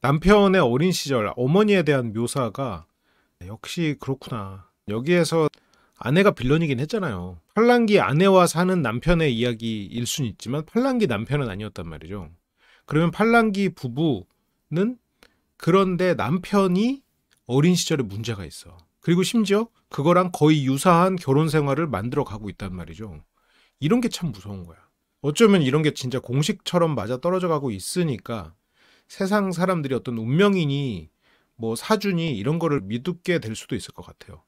남편의 어린 시절 어머니에 대한 묘사가 역시 그렇구나. 여기에서 아내가 빌런이긴 했잖아요. 팔랑귀 아내와 사는 남편의 이야기일 순 있지만 팔랑귀 남편은 아니었단 말이죠. 그러면 팔랑귀 부부는 그런데 남편이 어린 시절에 문제가 있어. 그리고 심지어 그거랑 거의 유사한 결혼 생활을 만들어 가고 있단 말이죠. 이런 게 참 무서운 거야. 어쩌면 이런 게 진짜 공식처럼 맞아 떨어져 가고 있으니까 세상 사람들이 어떤 운명이니 뭐 사주니 이런 거를 믿게 될 수도 있을 것 같아요.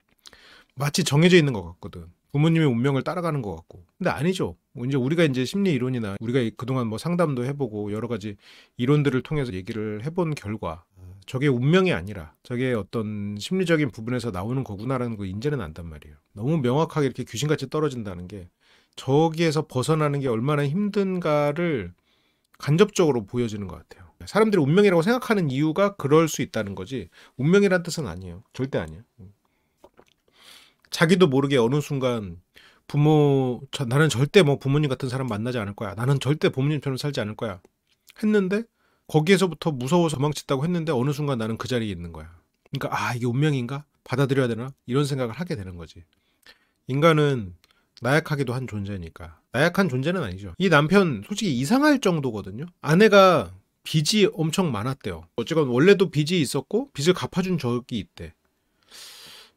마치 정해져 있는 것 같거든. 부모님의 운명을 따라가는 것 같고. 근데 아니죠. 이제 우리가 이제 심리 이론이나 우리가 그동안 뭐 상담도 해보고 여러 가지 이론들을 통해서 얘기를 해본 결과 저게 운명이 아니라 저게 어떤 심리적인 부분에서 나오는 거구나라는 거 인제는 안단 말이에요. 너무 명확하게 이렇게 귀신같이 떨어진다는 게 저기에서 벗어나는 게 얼마나 힘든가를 간접적으로 보여지는 것 같아요. 사람들이 운명이라고 생각하는 이유가 그럴 수 있다는 거지 운명이란 뜻은 아니에요. 절대 아니에요. 자기도 모르게 어느 순간 나는 절대 뭐 부모님 같은 사람 만나지 않을 거야. 나는 절대 부모님처럼 살지 않을 거야. 했는데 거기에서부터 무서워서 도망쳤다고 했는데 어느 순간 나는 그 자리에 있는 거야. 그러니까 이게 운명인가? 받아들여야 되나? 이런 생각을 하게 되는 거지. 인간은 나약하기도 한 존재니까. 나약한 존재는 아니죠. 이 남편 솔직히 이상할 정도거든요. 아내가 빚이 엄청 많았대요. 어쨌건 원래도 빚이 있었고 빚을 갚아준 적이 있대.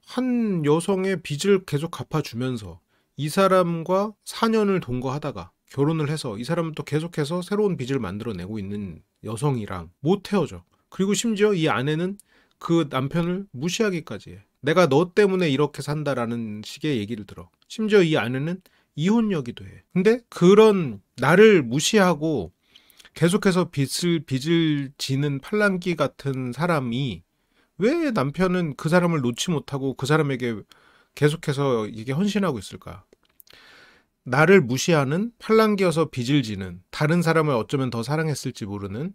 한 여성의 빚을 계속 갚아주면서 이 사람과 4년을 동거하다가 결혼을 해서 이 사람은 또 계속해서 새로운 빚을 만들어내고 있는 여성이랑 못 헤어져. 그리고 심지어 이 아내는 그 남편을 무시하기까지 해. 내가 너 때문에 이렇게 산다라는 식의 얘기를 들어. 심지어 이 아내는 이혼녀기도 해. 근데 그런 나를 무시하고 계속해서 빚을 지는 팔랑귀 같은 사람이 왜 남편은 그 사람을 놓지 못하고 그 사람에게 계속해서 이게 헌신하고 있을까? 나를 무시하는 팔랑귀여서 빚을 지는 다른 사람을 어쩌면 더 사랑했을지 모르는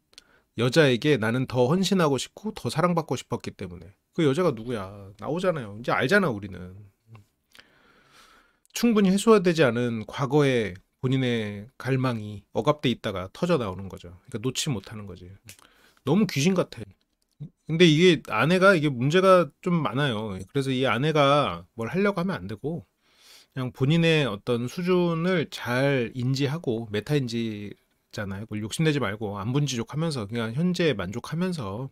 여자에게 나는 더 헌신하고 싶고 더 사랑받고 싶었기 때문에. 그 여자가 누구야? 나오잖아요. 이제 알잖아 우리는. 충분히 해소되지 않은 과거의 본인의 갈망이 억압돼 있다가 터져 나오는 거죠. 그러니까 놓지 못하는 거지. 너무 귀신 같아. 근데 이게 아내가 이게 문제가 좀 많아요. 그래서 이 아내가 뭘 하려고 하면 안 되고 그냥 본인의 어떤 수준을 잘 인지하고 메타 인지잖아요. 그걸 욕심내지 말고 안분지족하면서 그냥 현재에 만족하면서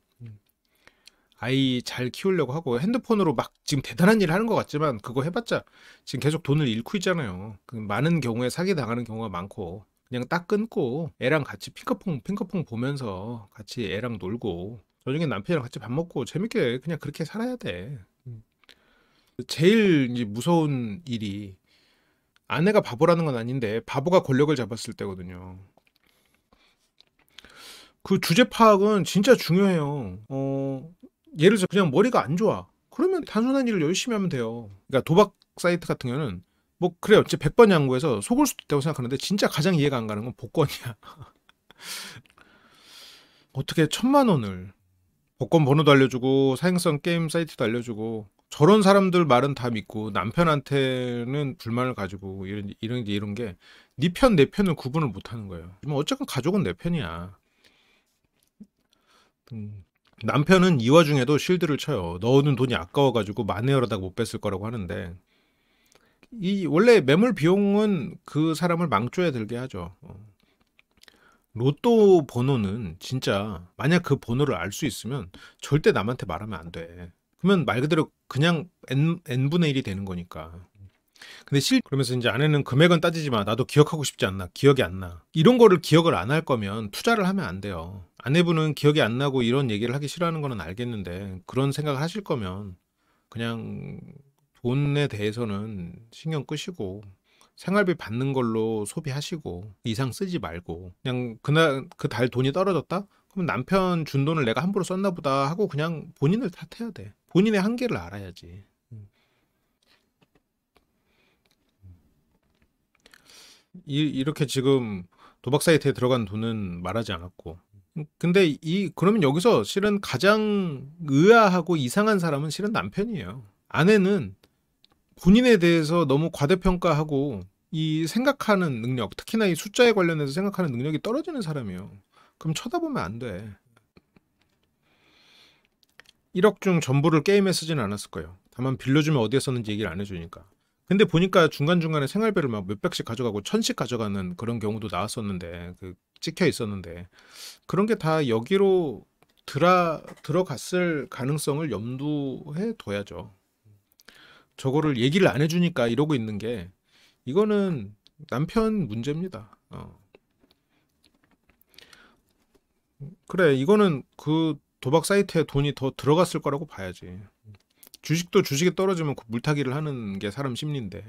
아이 잘 키우려고 하고 핸드폰으로 막 지금 대단한 일을 하는 것 같지만 그거 해봤자 지금 계속 돈을 잃고 있잖아요. 그 많은 경우에 사기 당하는 경우가 많고 그냥 딱 끊고 애랑 같이 핑크퐁 보면서 같이 애랑 놀고 저녁에 남편이랑 같이 밥 먹고 재밌게 그냥 그렇게 살아야 돼. 제일 이제 무서운 일이 아내가 바보라는 건 아닌데 바보가 권력을 잡았을 때거든요. 그 주제 파악은 진짜 중요해요. 예를 들어서 그냥 머리가 안 좋아. 그러면 단순한 일을 열심히 하면 돼요. 그러니까 도박 사이트 같은 경우는 뭐 그래요. 진짜 100번 양보해서 속을 수도 있다고 생각하는데 진짜 가장 이해가 안 가는 건 복권이야. 어떻게 1,000만 원을 복권 번호도 알려주고 사행성 게임 사이트도 알려주고 저런 사람들 말은 다 믿고 남편한테는 불만을 가지고 이런 게 네 편 내 편을 구분을 못 하는 거예요. 뭐 어쨌건 가족은 내 편이야. 남편은 이 와중에도 실드를 쳐요. 너는 돈이 아까워가지고 만회하다가 못 뺐을 거라고 하는데 이 원래 매몰 비용은 그 사람을 망조에 들게 하죠. 로또 번호는 진짜 만약 그 번호를 알 수 있으면 절대 남한테 말하면 안 돼. 그러면 말 그대로 그냥 n분의 1이 되는 거니까. 근데 그러면서 이제 아내는 금액은 따지지 마. 나도 기억하고 싶지 않나. 기억이 안 나. 이런 거를 기억을 안 할 거면 투자를 하면 안 돼요. 아내분은 기억이 안 나고 이런 얘기를 하기 싫어하는 거는 알겠는데 그런 생각을 하실 거면 그냥 돈에 대해서는 신경 끄시고 생활비 받는 걸로 소비하시고 이상 쓰지 말고 그냥 그날 그 달 돈이 떨어졌다? 그럼 남편 준 돈을 내가 함부로 썼나 보다 하고 그냥 본인을 탓해야 돼. 본인의 한계를 알아야지. 이렇게 지금 도박 사이트에 들어간 돈은 말하지 않았고. 근데 그러면 여기서 실은 가장 의아하고 이상한 사람은 실은 남편이에요. 아내는 본인에 대해서 너무 과대평가하고 이 생각하는 능력, 특히나 이 숫자에 관련해서 생각하는 능력이 떨어지는 사람이에요. 그럼 쳐다보면 안 돼. 1억 중 전부를 게임에 쓰진 않았을 거예요. 다만 빌려주면 어디에 썼는지 얘기를 안 해주니까. 근데 보니까 중간중간에 생활비를 막 몇백씩 가져가고 1,000씩 가져가는 그런 경우도 나왔었는데, 찍혀 있었는데, 그런 게 다 여기로 들어갔을 가능성을 염두해 둬야죠. 저거를 얘기를 안 해주니까 이러고 있는 게, 이거는 남편 문제입니다. 그래, 이거는 그 도박 사이트에 돈이 더 들어갔을 거라고 봐야지. 주식도 주식이 떨어지면 물타기를 하는 게 사람 심리인데.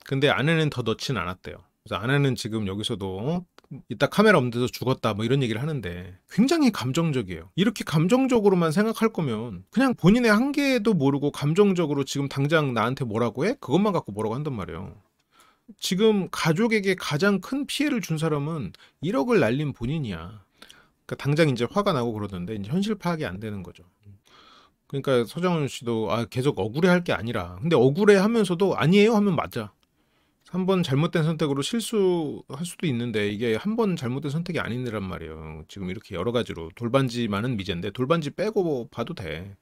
근데 아내는 더 넣진 않았대요. 그래서 아내는 지금 여기서도 이따 카메라 없는 데서 죽었다 뭐 이런 얘기를 하는데 굉장히 감정적이에요. 이렇게 감정적으로만 생각할 거면 그냥 본인의 한계도 모르고 감정적으로 지금 당장 나한테 뭐라고 해? 그것만 갖고 뭐라고 한단 말이에요. 지금 가족에게 가장 큰 피해를 준 사람은 1억을 날린 본인이야. 그러니까 당장 이제 화가 나고 그러던데 이제 현실 파악이 안 되는 거죠. 그러니까 서정은 씨도 계속 억울해할 게 아니라 근데 억울해하면서도 아니에요 하면 맞아. 한 번 잘못된 선택으로 실수할 수도 있는데 이게 한 번 잘못된 선택이 아니란 말이에요. 지금 이렇게 여러 가지로 돌반지만은 미제인데 돌반지 빼고 봐도 돼.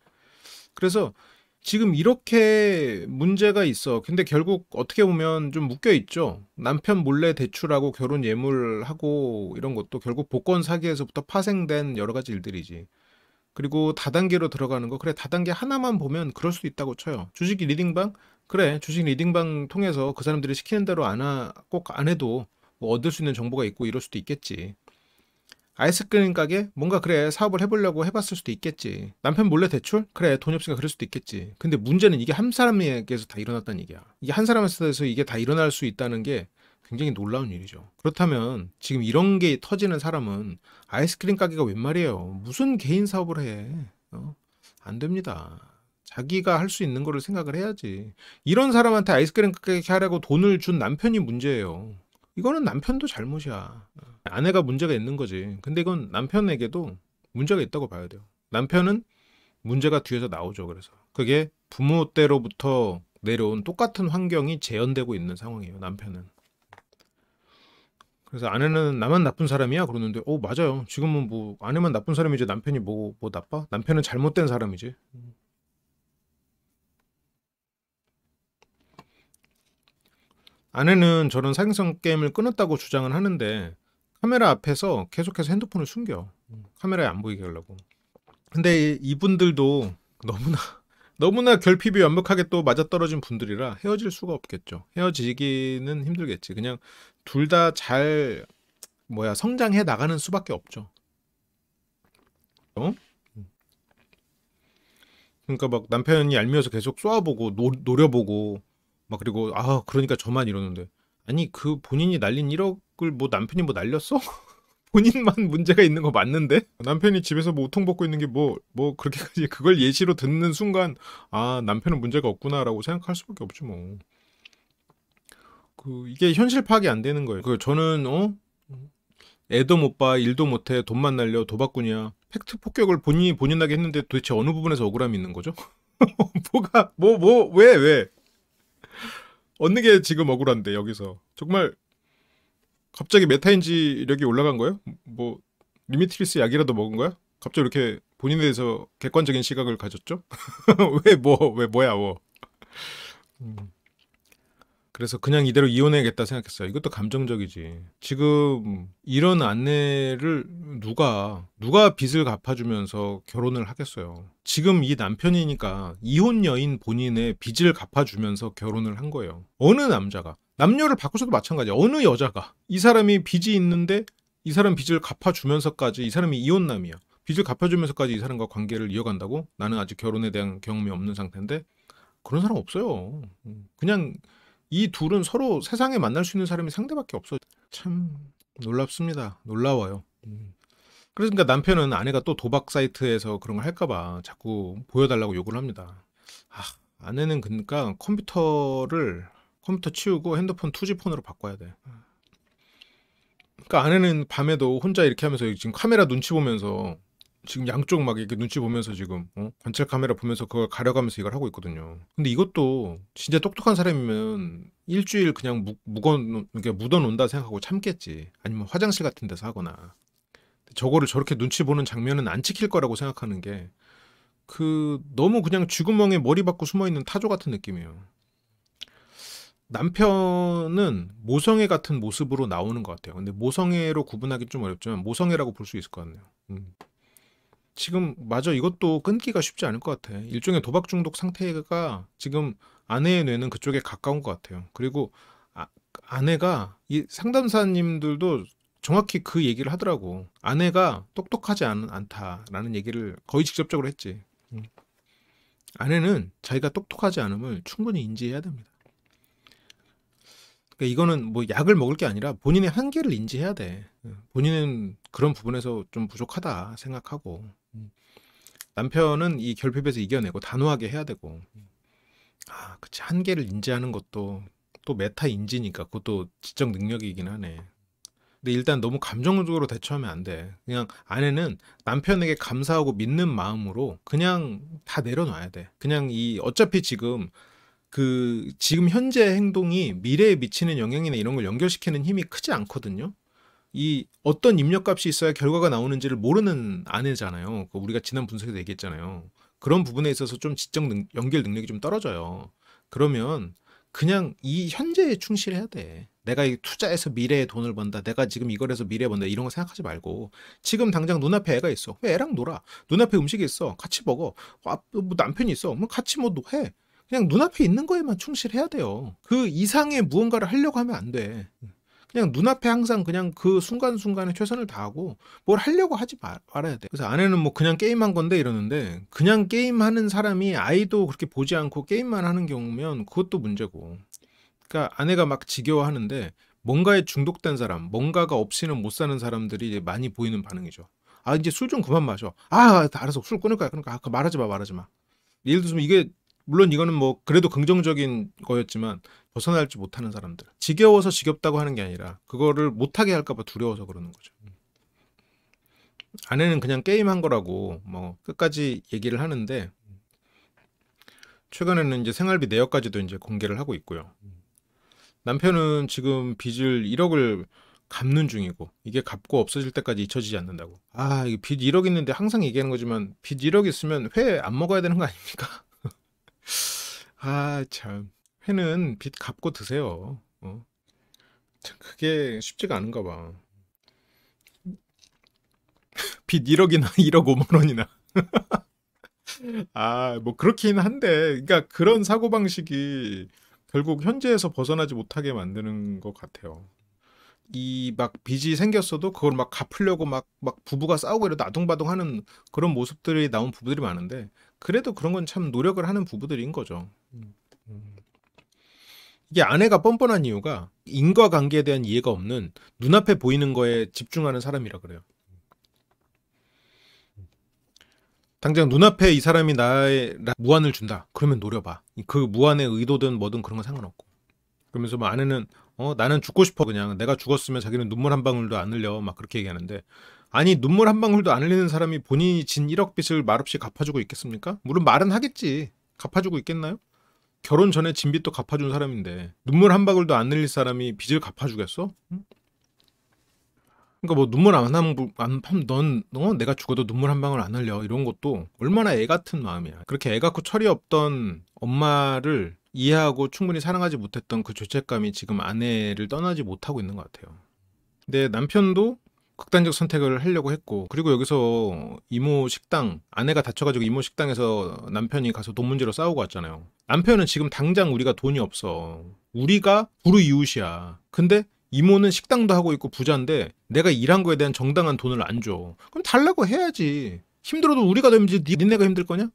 그래서 지금 이렇게 문제가 있어. 근데 결국 어떻게 보면 좀 묶여 있죠. 남편 몰래 대출하고 결혼 예물하고 이런 것도 결국 복권 사기에서부터 파생된 여러 가지 일들이지. 그리고 다단계로 들어가는 거 그래 다단계 하나만 보면 그럴 수도 있다고 쳐요. 주식 리딩방 그래 주식 리딩방 통해서 그 사람들이 시키는 대로 꼭 안 해도 뭐 얻을 수 있는 정보가 있고 이럴 수도 있겠지. 아이스크림 가게 뭔가 그래 사업을 해보려고 해봤을 수도 있겠지. 남편 몰래 대출 그래 돈이 없으니까 그럴 수도 있겠지. 근데 문제는 이게 한 사람에게서 다 일어났다는 얘기야. 이게 한 사람에서 이게 다 일어날 수 있다는 게 굉장히 놀라운 일이죠. 그렇다면 지금 이런 게 터지는 사람은 아이스크림 가게가 웬 말이에요. 무슨 개인 사업을 해. 안 됩니다. 자기가 할 수 있는 거를 생각을 해야지. 이런 사람한테 아이스크림 가게 하라고 돈을 준 남편이 문제예요. 이거는 남편도 잘못이야. 아내가 문제가 있는 거지. 근데 이건 남편에게도 문제가 있다고 봐야 돼요. 남편은 문제가 뒤에서 나오죠. 그래서 그게 부모 때로부터 내려온 똑같은 환경이 재현되고 있는 상황이에요. 남편은. 그래서 아내는 나만 나쁜 사람이야 그러는데 맞아요. 지금은 뭐 아내만 나쁜 사람이지 남편이 뭐 나빠? 남편은 잘못된 사람이지. 아내는 저런 사행성 게임을 끊었다고 주장은 하는데 카메라 앞에서 계속해서 핸드폰을 숨겨. 카메라에 안 보이게 하려고. 근데 이분들도 너무나 너무나 결핍이 완벽하게 또 맞아떨어진 분들이라 헤어질 수가 없겠죠. 헤어지기는 힘들겠지. 그냥 둘 다 잘 성장해 나가는 수밖에 없죠. 그러니까 막 남편이 얄미워서 계속 쏘아보고 노려보고 막 그리고 그러니까 저만 이러는데 아니 그 본인이 날린 1억을 뭐 남편이 뭐 날렸어? 본인만 문제가 있는 거 맞는데? 남편이 집에서 뭐 우통 벗고 있는 게 그렇게까지 그걸 예시로 듣는 순간 남편은 문제가 없구나라고 생각할 수밖에 없지 뭐. 이게 현실 파악이 안 되는 거예요. 저는 애도 못 봐, 일도 못 해, 돈만 날려, 도박꾼이야. 팩트 폭격을 본인하게 했는데 도대체 어느 부분에서 억울함이 있는 거죠? 왜? 어느 게 지금 억울한데, 여기서. 정말, 갑자기 메타인지력이 올라간 거예요? 리미트리스 약이라도 먹은 거야? 갑자기 이렇게 본인에 대해서 객관적인 시각을 가졌죠? 뭐야. 그래서 그냥 이대로 이혼해야겠다 생각했어요. 이것도 감정적이지. 지금 이런 아내를 누가 빚을 갚아주면서 결혼을 하겠어요. 지금 이 남편이니까 이혼 여인 본인의 빚을 갚아주면서 결혼을 한 거예요. 어느 남자가 남녀를 바꾸셔도 마찬가지야. 어느 여자가 이 사람이 빚이 있는데 이 사람 빚을 갚아주면서까지 이 사람이 이혼남이야. 빚을 갚아주면서까지 이 사람과 관계를 이어간다고? 나는 아직 결혼에 대한 경험이 없는 상태인데 그런 사람 없어요. 그냥 이 둘은 서로 세상에 만날 수 있는 사람이 상대밖에 없어. 참 놀랍습니다. 놀라워요. 그러니까 남편은 아내가 또 도박 사이트에서 그런 걸 할까봐 자꾸 보여달라고 요구를 합니다. 아내는 그러니까 컴퓨터 치우고 핸드폰 2G 폰으로 바꿔야 돼. 그러니까 아내는 밤에도 혼자 이렇게 하면서 지금 카메라 눈치 보면서 지금 양쪽 막 이렇게 눈치 보면서 지금 관찰 카메라 보면서 그걸 가려가면서 이걸 하고 있거든요. 근데 이것도 진짜 똑똑한 사람이면 일주일 그냥 묻어놓는다 생각하고 참겠지. 아니면 화장실 같은 데서 하거나. 저거를 저렇게 눈치 보는 장면은 안 찍힐 거라고 생각하는 게 너무 그냥 쥐구멍에 머리 박고 숨어있는 타조 같은 느낌이에요. 남편은 모성애 같은 모습으로 나오는 것 같아요. 근데 모성애로 구분하기 좀 어렵지만 모성애라고 볼 수 있을 것 같네요. 지금 맞아, 이것도 끊기가 쉽지 않을 것 같아. 일종의 도박 중독 상태가 지금 아내의 뇌는 그쪽에 가까운 것 같아요. 그리고 아내가 이 상담사님들도 정확히 그 얘기를 하더라고. 아내가 똑똑하지 않다라는 얘기를 거의 직접적으로 했지. 아내는 자기가 똑똑하지 않음을 충분히 인지해야 됩니다. 그러니까 이거는 뭐 약을 먹을 게 아니라 본인의 한계를 인지해야 돼. 본인은 그런 부분에서 좀 부족하다 생각하고, 남편은 이 결핍에서 이겨내고 단호하게 해야 되고. 그치, 한계를 인지하는 것도 또 메타 인지니까 그것도 지적 능력이긴 하네. 근데 일단 너무 감정적으로 대처하면 안 돼. 그냥 아내는 남편에게 감사하고 믿는 마음으로 그냥 다 내려놔야 돼. 그냥 어차피 지금 지금 현재 행동이 미래에 미치는 영향이나 이런 걸 연결시키는 힘이 크지 않거든요. 이 어떤 입력값이 있어야 결과가 나오는지를 모르는 아내잖아요. 우리가 지난 분석에서 얘기했잖아요. 그런 부분에 있어서 좀 연결 능력이 좀 떨어져요. 그러면 그냥 이 현재에 충실해야 돼. 내가 이 투자해서 미래에 돈을 번다. 내가 지금 이걸 해서 미래에 번다. 이런 거 생각하지 말고 지금 당장 눈앞에 애가 있어. 왜 애랑 놀아? 눈앞에 음식이 있어. 같이 먹어. 뭐 남편이 있어. 뭐 같이 뭐 해. 그냥 눈앞에 있는 거에만 충실해야 돼요. 그 이상의 무언가를 하려고 하면 안 돼. 그냥 눈앞에 항상 그냥 그 순간순간에 최선을 다하고 뭘 하려고 하지 말아야 돼. 그래서 아내는 뭐 그냥 게임한 건데 이러는데, 그냥 게임하는 사람이 아이도 그렇게 보지 않고 게임만 하는 경우면 그것도 문제고. 그러니까 아내가 막 지겨워하는데 뭔가에 중독된 사람, 뭔가가 없이는 못 사는 사람들이 많이 보이는 반응이죠. 이제 술 좀 그만 마셔. 알아서 술 끊을 거야. 그러니까 말하지 마. 예를 들어서 이게, 물론 이거는 뭐 그래도 긍정적인 거였지만 벗어날지 못하는 사람들, 지겨워서 지겹다고 하는 게 아니라 그거를 못하게 할까봐 두려워서 그러는 거죠. 아내는 그냥 게임한 거라고 뭐 끝까지 얘기를 하는데, 최근에는 이제 생활비 내역까지도 이제 공개를 하고 있고요. 남편은 지금 빚을 1억을 갚는 중이고, 이게 갚고 없어질 때까지 잊혀지지 않는다고. 이게 빚 1억 있는데 항상 얘기하는 거지만 빚 1억 있으면 회 안 먹어야 되는 거 아닙니까? 참. 회는 빚 갚고 드세요. 그게 쉽지가 않은가 봐. 빚 1억이나 1억 5만 원이나. 뭐 그렇긴 한데, 그러니까 그런 사고방식이 결국 현재에서 벗어나지 못하게 만드는 것 같아요. 막 빚이 생겼어도 그걸 막 갚으려고 막 부부가 싸우고 이러다 아둥바둥하는 그런 모습들이 나온 부부들이 많은데, 그래도 그런 건 참 노력을 하는 부부들인 거죠. 이게 아내가 뻔뻔한 이유가 인과관계에 대한 이해가 없는, 눈앞에 보이는 거에 집중하는 사람이라 그래요. 당장 눈앞에 이 사람이 나의 무안을 준다. 그러면 노려봐. 그 무안의 의도든 뭐든 그런 건 상관없고. 그러면서 뭐 아내는 나는 죽고 싶어. 그냥 내가 죽었으면 자기는 눈물 한 방울도 안 흘려. 막 그렇게 얘기하는데, 아니 눈물 한 방울도 안 흘리는 사람이 본인이 진 1억 빚을 말없이 갚아주고 있겠습니까? 물론 말은 하겠지. 갚아주고 있겠나요? 결혼 전에 진 빚도 갚아준 사람인데 눈물 한 방울도 안 흘릴 사람이 빚을 갚아주겠어? 응? 그러니까 뭐 눈물 넌 내가 죽어도 눈물 한 방울 안 흘려, 이런 것도 얼마나 애 같은 마음이야. 그렇게 애 같고 철이 없던 엄마를 이해하고 충분히 사랑하지 못했던 그 죄책감이 지금 아내를 떠나지 못하고 있는 것 같아요. 근데 남편도 극단적 선택을 하려고 했고, 그리고 여기서 이모 식당, 아내가 다쳐가지고 이모 식당에서 남편이 가서 돈 문제로 싸우고 왔잖아요. 남편은 지금 당장 우리가 돈이 없어. 우리가 불우이웃이야. 근데 이모는 식당도 하고 있고 부자인데 내가 일한 거에 대한 정당한 돈을 안 줘. 그럼 달라고 해야지. 힘들어도 우리가 되면 니네가 힘들 거냐?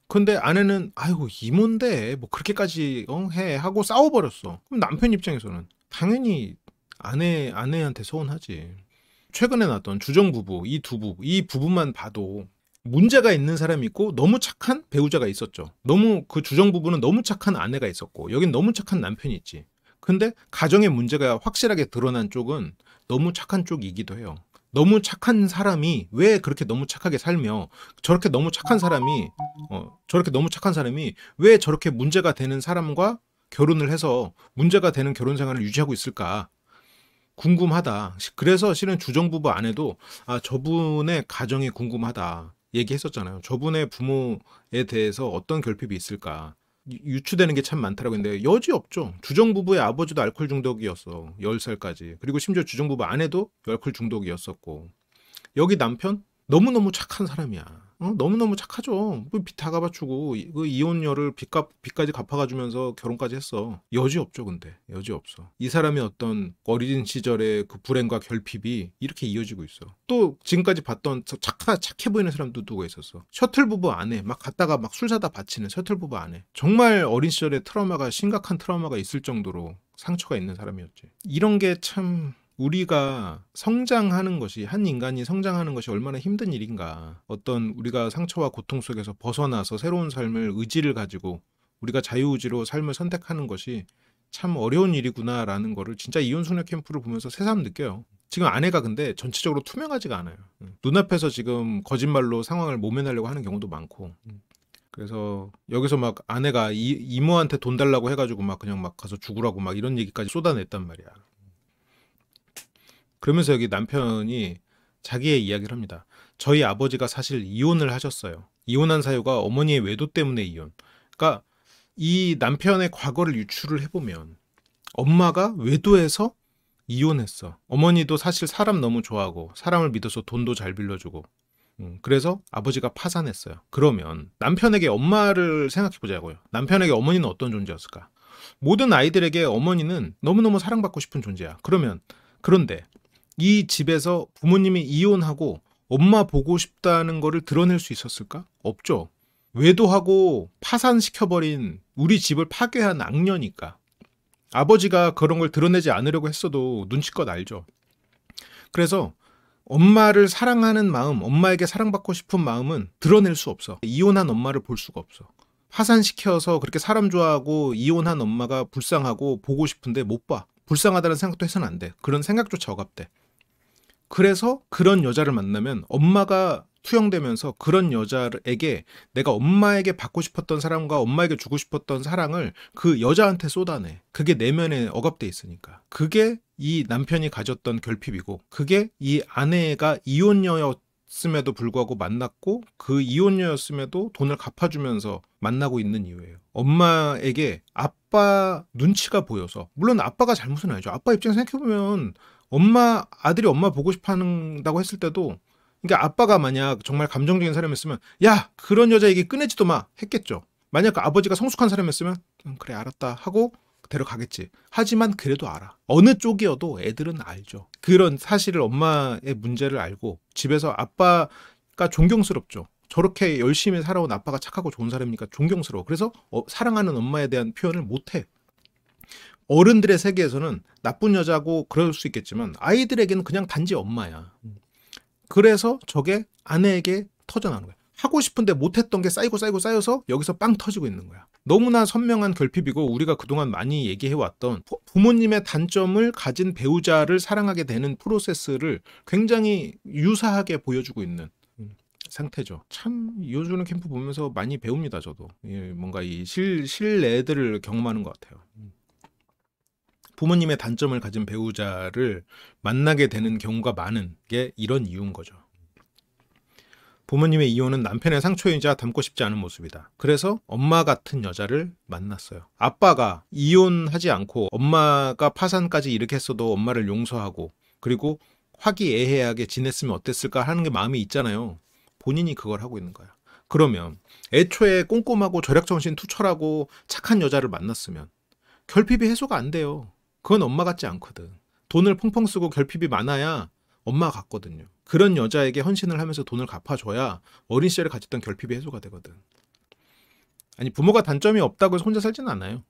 근데 아내는 아이고 이모인데 뭐 그렇게까지 해 하고 싸워버렸어. 그럼 남편 입장에서는 당연히 아내한테 서운하지. 최근에 나왔던 주정부부, 이 부부만 봐도 문제가 있는 사람이 있고 너무 착한 배우자가 있었죠. 너무 그 주정부부는 너무 착한 아내가 있었고, 여긴 너무 착한 남편이 있지. 근데 가정의 문제가 확실하게 드러난 쪽은 너무 착한 쪽이기도 해요. 너무 착한 사람이 왜 그렇게 너무 착하게 살며, 저렇게 너무 착한 사람이 왜 저렇게 문제가 되는 사람과 결혼을 해서 문제가 되는 결혼 생활을 유지하고 있을까 궁금하다. 그래서 실은 주정부부 아내도 저분의 가정이 궁금하다. 얘기했었잖아요. 저분의 부모에 대해서 어떤 결핍이 있을까. 유추되는 게 참 많다라고 했는데 여지없죠. 주정부부의 아버지도 알코올 중독이었어. 10살까지. 그리고 심지어 주정부부 아내도 알코올 중독이었었고. 여기 남편 너무너무 착한 사람이야. 너무너무 착하죠. 빚 다 갚아주고 그 이혼녀를 빚까지 갚아가주면서 결혼까지 했어. 여지 없죠. 근데 여지 없어. 이 사람의 어떤 어린 시절의 그 불행과 결핍이 이렇게 이어지고 있어. 또 지금까지 봤던 착해 보이는 사람도 누가 있었어. 셔틀 부부 아내 막 갔다가 막 술 사다 바치는 셔틀 부부 아내. 정말 어린 시절에 심각한 트라우마가 있을 정도로 상처가 있는 사람이었지. 이런 게참 우리가 성장하는 것이, 한 인간이 성장하는 것이 얼마나 힘든 일인가. 어떤 우리가 상처와 고통 속에서 벗어나서 새로운 삶을 의지를 가지고 우리가 자유의지로 삶을 선택하는 것이 참 어려운 일이구나라는 거를 진짜 이혼수녀 캠프를 보면서 새삼 느껴요. 지금 아내가 근데 전체적으로 투명하지가 않아요. 눈앞에서 지금 거짓말로 상황을 모면하려고 하는 경우도 많고. 그래서 여기서 막 아내가 이모한테 돈 달라고 해가지고 막 그냥 막 가서 죽으라고 막 이런 얘기까지 쏟아냈단 말이야. 그러면서 여기 남편이 자기의 이야기를 합니다. 저희 아버지가 사실 이혼을 하셨어요. 이혼한 사유가 어머니의 외도 때문에 이혼. 그러니까 이 남편의 과거를 유추를 해보면 엄마가 외도해서 이혼했어. 어머니도 사실 사람 너무 좋아하고 사람을 믿어서 돈도 잘 빌려주고 그래서 아버지가 파산했어요. 그러면 남편에게 엄마를 생각해보자고요. 남편에게 어머니는 어떤 존재였을까? 모든 아이들에게 어머니는 너무너무 사랑받고 싶은 존재야. 그런데 이 집에서 부모님이 이혼하고 엄마 보고 싶다는 거를 드러낼 수 있었을까? 없죠. 외도하고 파산시켜버린 우리 집을 파괴한 악녀니까. 아버지가 그런 걸 드러내지 않으려고 했어도 눈치껏 알죠. 그래서 엄마를 사랑하는 마음, 엄마에게 사랑받고 싶은 마음은 드러낼 수 없어. 이혼한 엄마를 볼 수가 없어. 파산시켜서 그렇게 사람 좋아하고 이혼한 엄마가 불쌍하고 보고 싶은데 못 봐. 불쌍하다는 생각도 해서는 안 돼. 그런 생각조차 억압돼. 그래서 그런 여자를 만나면 엄마가 투영되면서 그런 여자에게 내가 엄마에게 받고 싶었던 사랑과 엄마에게 주고 싶었던 사랑을 그 여자한테 쏟아내. 그게 내면에 억압돼 있으니까. 그게 이 남편이 가졌던 결핍이고 그게 이 아내가 이혼녀였음에도 불구하고 만났고 그 이혼녀였음에도 돈을 갚아주면서 만나고 있는 이유예요. 엄마에게 아빠 눈치가 보여서 물론 아빠가 잘못은 아니죠. 아빠 입장에서 생각해보면 아들이 엄마 보고 싶어 한다고 했을 때도 그러니까 아빠가 만약 정말 감정적인 사람이었으면 야 그런 여자 얘기 꺼내지도 마 했겠죠. 만약 그 아버지가 성숙한 사람이었으면 그래 알았다 하고 데려가겠지. 하지만 그래도 알아. 어느 쪽이어도 애들은 알죠. 그런 사실을 엄마의 문제를 알고 집에서 아빠가 존경스럽죠. 저렇게 열심히 살아온 아빠가 착하고 좋은 사람이니까 존경스러워. 그래서 사랑하는 엄마에 대한 표현을 못해. 어른들의 세계에서는 나쁜 여자고 그럴 수 있겠지만 아이들에게는 그냥 단지 엄마야. 그래서 저게 아내에게 터져나오는 거야. 하고 싶은데 못했던 게 쌓여서 여기서 빵 터지고 있는 거야. 너무나 선명한 결핍이고 우리가 그동안 많이 얘기해왔던 부모님의 단점을 가진 배우자를 사랑하게 되는 프로세스를 굉장히 유사하게 보여주고 있는 상태죠. 참 이혼주는 캠프 보면서 많이 배웁니다. 저도 뭔가 이 실내들을 경험하는 것 같아요. 부모님의 단점을 가진 배우자를 만나게 되는 경우가 많은 게 이런 이유인 거죠. 부모님의 이혼은 남편의 상처이자 닮고 싶지 않은 모습이다. 그래서 엄마 같은 여자를 만났어요. 아빠가 이혼하지 않고 엄마가 파산까지 이렇게 했어도 엄마를 용서하고 그리고 화기애애하게 지냈으면 어땠을까 하는 게 마음이 있잖아요. 본인이 그걸 하고 있는 거야. 그러면 애초에 꼼꼼하고 절약정신 투철하고 착한 여자를 만났으면 결핍이 해소가 안 돼요. 그건 엄마 같지 않거든. 돈을 펑펑 쓰고 결핍이 많아야 엄마 같거든요. 그런 여자에게 헌신을 하면서 돈을 갚아줘야 어린 시절에 가졌던 결핍이 해소가 되거든. 아니 부모가 단점이 없다고 해서 혼자 살지는 않아요.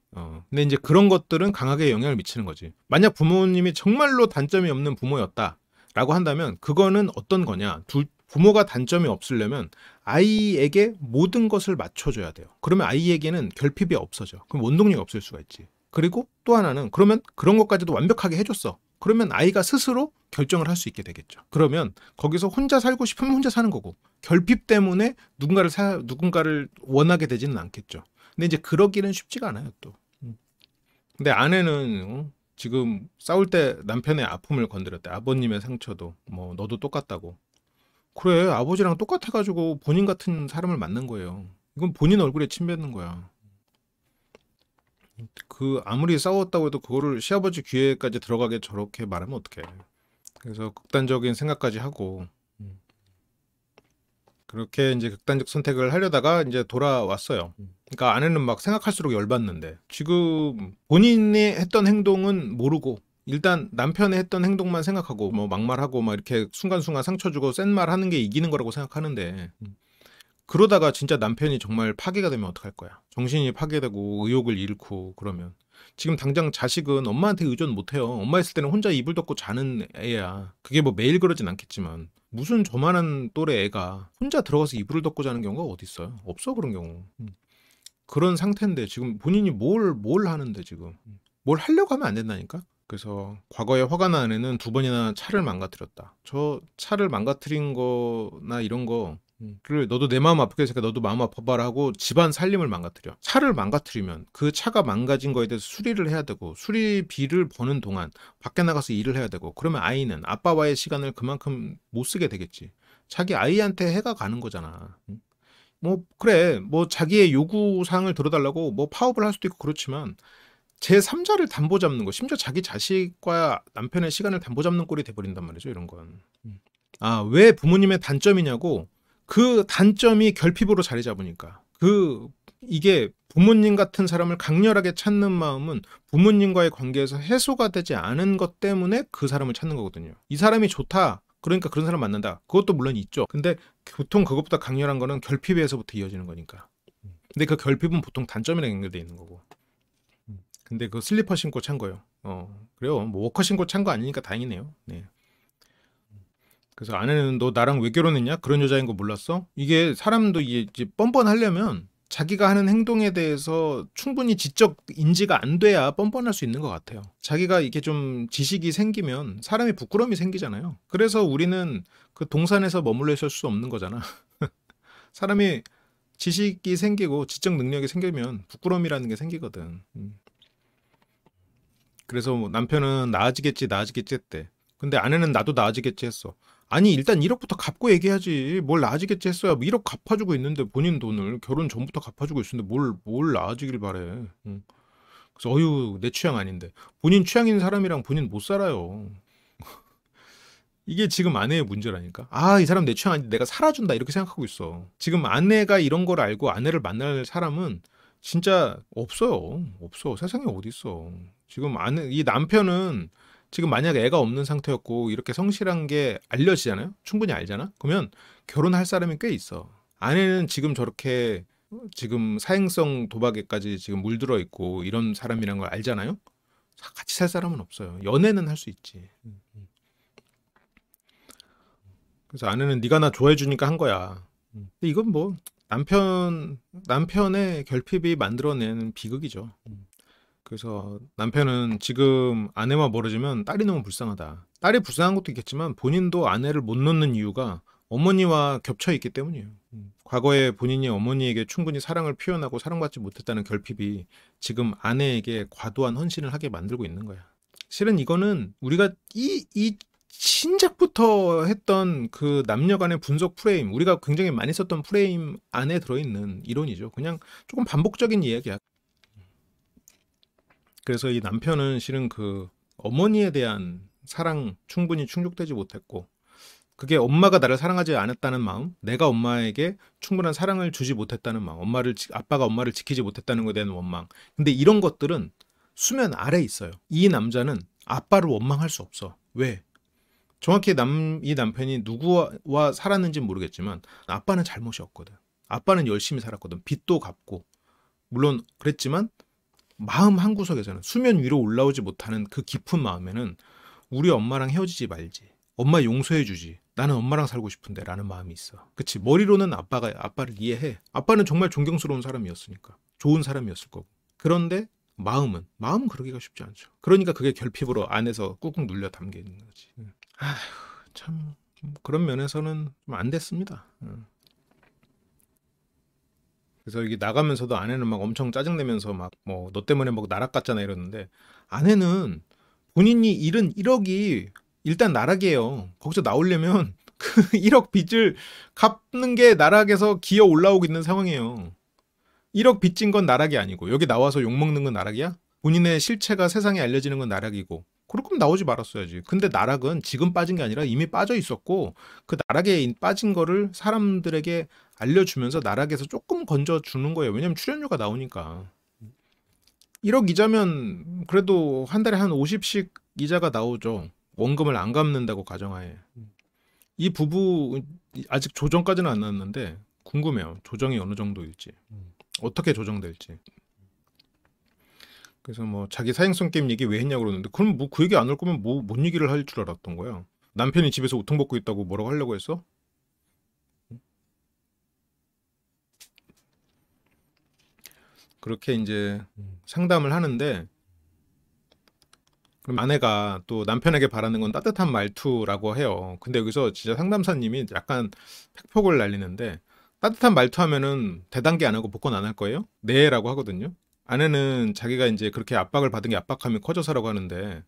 근데 이제 그런 것들은 강하게 영향을 미치는 거지. 만약 부모님이 정말로 단점이 없는 부모였다라고 한다면 그거는 어떤 거냐. 부모가 단점이 없으려면 아이에게 모든 것을 맞춰줘야 돼요. 그러면 아이에게는 결핍이 없어져. 그럼 원동력이 없을 수가 있지. 그리고 또 하나는 그러면 그런 것까지도 완벽하게 해줬어. 그러면 아이가 스스로 결정을 할 수 있게 되겠죠. 그러면 거기서 혼자 살고 싶으면 혼자 사는 거고 결핍 때문에 누군가를 원하게 되지는 않겠죠. 근데 이제 그러기는 쉽지가 않아요 또. 근데 아내는 지금 싸울 때 남편의 아픔을 건드렸대. 아버님의 상처도 뭐 너도 똑같다고. 그래, 아버지랑 똑같아가지고 본인 같은 사람을 만난 거예요. 이건 본인 얼굴에 침 뱉는 거야. 그 아무리 싸웠다고 해도 그거를 시아버지 귀에까지 들어가게 저렇게 말하면 어떡해. 그래서 극단적인 생각까지 하고 그렇게 이제 극단적 선택을 하려다가 이제 돌아왔어요. 그러니까 아내는 막 생각할수록 열받는데 지금 본인이 했던 행동은 모르고 일단 남편이 했던 행동만 생각하고 뭐 막말하고 막 이렇게 순간순간 상처 주고 센 말 하는 게 이기는 거라고 생각하는데 그러다가 진짜 남편이 정말 파괴가 되면 어떡할 거야. 정신이 파괴되고 의욕을 잃고 그러면 지금 당장 자식은 엄마한테 의존 못해요. 엄마 있을 때는 혼자 이불 덮고 자는 애야. 그게 뭐 매일 그러진 않겠지만 무슨 저만한 또래 애가 혼자 들어가서 이불을 덮고 자는 경우가 어디 있어요? 없어 그런 경우. 그런 상태인데 지금 본인이 뭘 하는데 지금 뭘 하려고 하면 안 된다니까. 그래서 과거에 화가 난 아내는 2번이나 차를 망가뜨렸다. 저 차를 망가뜨린 거나 이런 거를 너도 내 마음 아프게 했으니까 너도 마음 아파봐라 하고 집안 살림을 망가뜨려. 차를 망가뜨리면 그 차가 망가진 거에 대해서 수리를 해야 되고 수리비를 버는 동안 밖에 나가서 일을 해야 되고 그러면 아이는 아빠와의 시간을 그만큼 못 쓰게 되겠지. 자기 아이한테 해가 가는 거잖아. 뭐 그래 뭐 자기의 요구사항을 들어달라고 뭐 파업을 할 수도 있고 그렇지만 제3자를 담보 잡는 거 심지어 자기 자식과 남편의 시간을 담보 잡는 꼴이 돼버린단 말이죠 이런 건. 아, 왜 부모님의 단점이냐고 그 단점이 결핍으로 자리 잡으니까 이게 부모님 같은 사람을 강렬하게 찾는 마음은 부모님과의 관계에서 해소가 되지 않은 것 때문에 그 사람을 찾는 거거든요. 이 사람이 좋다 그러니까 그런 사람 만난다 그것도 물론 있죠. 근데 보통 그것보다 강렬한 거는 결핍에서부터 이어지는 거니까. 근데 그 결핍은 보통 단점이랑 연결돼 있는 거고. 근데 그 슬리퍼 신고 찬 거예요. 그래요. 뭐 워커 신고 찬 거 아니니까 다행이네요. 네. 그래서 아내는 너 나랑 왜 결혼했냐? 그런 여자인 거 몰랐어? 이게 사람도 이제 뻔뻔하려면 자기가 하는 행동에 대해서 충분히 지적 인지가 안 돼야 뻔뻔할 수 있는 것 같아요. 자기가 이렇게 좀 지식이 생기면 사람이 부끄러움이 생기잖아요. 그래서 우리는 그 동산에서 머물러 있을 수 없는 거잖아. 사람이 지식이 생기고 지적 능력이 생기면 부끄러움이라는 게 생기거든. 그래서 뭐 남편은 나아지겠지 했대. 근데 아내는 나도 나아지겠지 했어. 아니 일단 1억부터 갚고 얘기하지. 뭘 나아지겠지 했어야 뭐 1억 갚아주고 있는데 본인 돈을 결혼 전부터 갚아주고 있었는데 뭘 나아지길 바래. 그래서 어휴 내 취향 아닌데. 본인 취향인 사람이랑 본인 못 살아요. 이게 지금 아내의 문제라니까. 아, 이 사람 내 취향 아닌데 내가 살아준다 이렇게 생각하고 있어. 지금 아내가 이런 걸 알고 아내를 만날 사람은 진짜 없어요. 없어. 세상에 어디 있어. 지금 이 남편은 지금 만약에 애가 없는 상태였고 이렇게 성실한 게 알려지잖아요. 충분히 알잖아. 그러면 결혼할 사람이 꽤 있어. 아내는 지금 저렇게 지금 사행성 도박에까지 지금 물들어 있고 이런 사람이란 걸 알잖아요. 같이 살 사람은 없어요. 연애는 할 수 있지. 그래서 아내는 네가 나 좋아해 주니까 한 거야. 근데 이건 뭐 남편의 결핍이 만들어내는 비극이죠. 그래서 남편은 지금 아내와 멀어지면 딸이 너무 불쌍하다. 딸이 불쌍한 것도 있겠지만 본인도 아내를 못 놓는 이유가 어머니와 겹쳐 있기 때문이에요. 과거에 본인이 어머니에게 충분히 사랑을 표현하고 사랑받지 못했다는 결핍이 지금 아내에게 과도한 헌신을 하게 만들고 있는 거야. 실은 이거는 우리가 이 신작부터 했던 그 남녀 간의 분석 프레임, 우리가 굉장히 많이 썼던 프레임 안에 들어있는 이론이죠. 그냥 조금 반복적인 이야기야. 그래서 이 남편은 실은 그 어머니에 대한 사랑 충분히 충족되지 못했고, 그게 엄마가 나를 사랑하지 않았다는 마음, 내가 엄마에게 충분한 사랑을 주지 못했다는 마음, 아빠가 엄마를 지키지 못했다는 것에 대한 원망. 근데 이런 것들은 수면 아래 있어요. 이 남자는 아빠를 원망할 수 없어. 왜? 정확히 이 남편이 누구와 살았는지는 모르겠지만 아빠는 잘못이 없거든. 아빠는 열심히 살았거든. 빚도 갚고. 물론 그랬지만 마음 한구석에서는 수면 위로 올라오지 못하는 그 깊은 마음에는 우리 엄마랑 헤어지지 말지. 엄마 용서해주지. 나는 엄마랑 살고 싶은데 라는 마음이 있어. 그치? 머리로는 아빠를 이해해. 아빠는 정말 존경스러운 사람이었으니까. 좋은 사람이었을 거고. 그런데 마음은 그러기가 쉽지 않죠. 그러니까 그게 결핍으로 안에서 꾹꾹 눌려 담겨 있는 거지. 아휴, 참 그런 면에서는 좀 안 됐습니다. 그래서 여기 나가면서도 아내는 막 엄청 짜증내면서 막 뭐 너 때문에 막 나락 갔잖아 이러는데 아내는 본인이 잃은 1억이 일단 나락이에요. 거기서 나오려면 그 1억 빚을 갚는 게 나락에서 기어 올라오고 있는 상황이에요. 1억 빚진 건 나락이 아니고 여기 나와서 욕먹는 건 나락이야? 본인의 실체가 세상에 알려지는 건 나락이고 그럴 거면 나오지 말았어야지. 근데 나락은 지금 빠진 게 아니라 이미 빠져 있었고 그 나락에 빠진 거를 사람들에게 알려주면서 나락에서 조금 건져주는 거예요. 왜냐면 출연료가 나오니까. 1억 이자면 그래도 한 달에 한 50씩 이자가 나오죠. 원금을 안 갚는다고 가정하에. 이 부부 아직 조정까지는 안 났는데 궁금해요. 조정이 어느 정도일지. 어떻게 조정될지. 그래서 뭐 자기 사행성 게임 얘기 왜 했냐고 그러는데 그럼 뭐 그 얘기 안 할 거면 뭐 뭔 얘기를 할 줄 알았던 거야. 남편이 집에서 우통 벗고 있다고 뭐라고 하려고 했어? 그렇게 이제 상담을 하는데 그럼 아내가 또 남편에게 바라는 건 따뜻한 말투라고 해요. 근데 여기서 진짜 상담사님이 약간 팩폭을 날리는데 따뜻한 말투 하면은 대단계 안 하고 복권 안 할 거예요? 네라고 하거든요. 아내는 자기가 이제 그렇게 압박을 받은 게 압박감이 커져서라고 하는데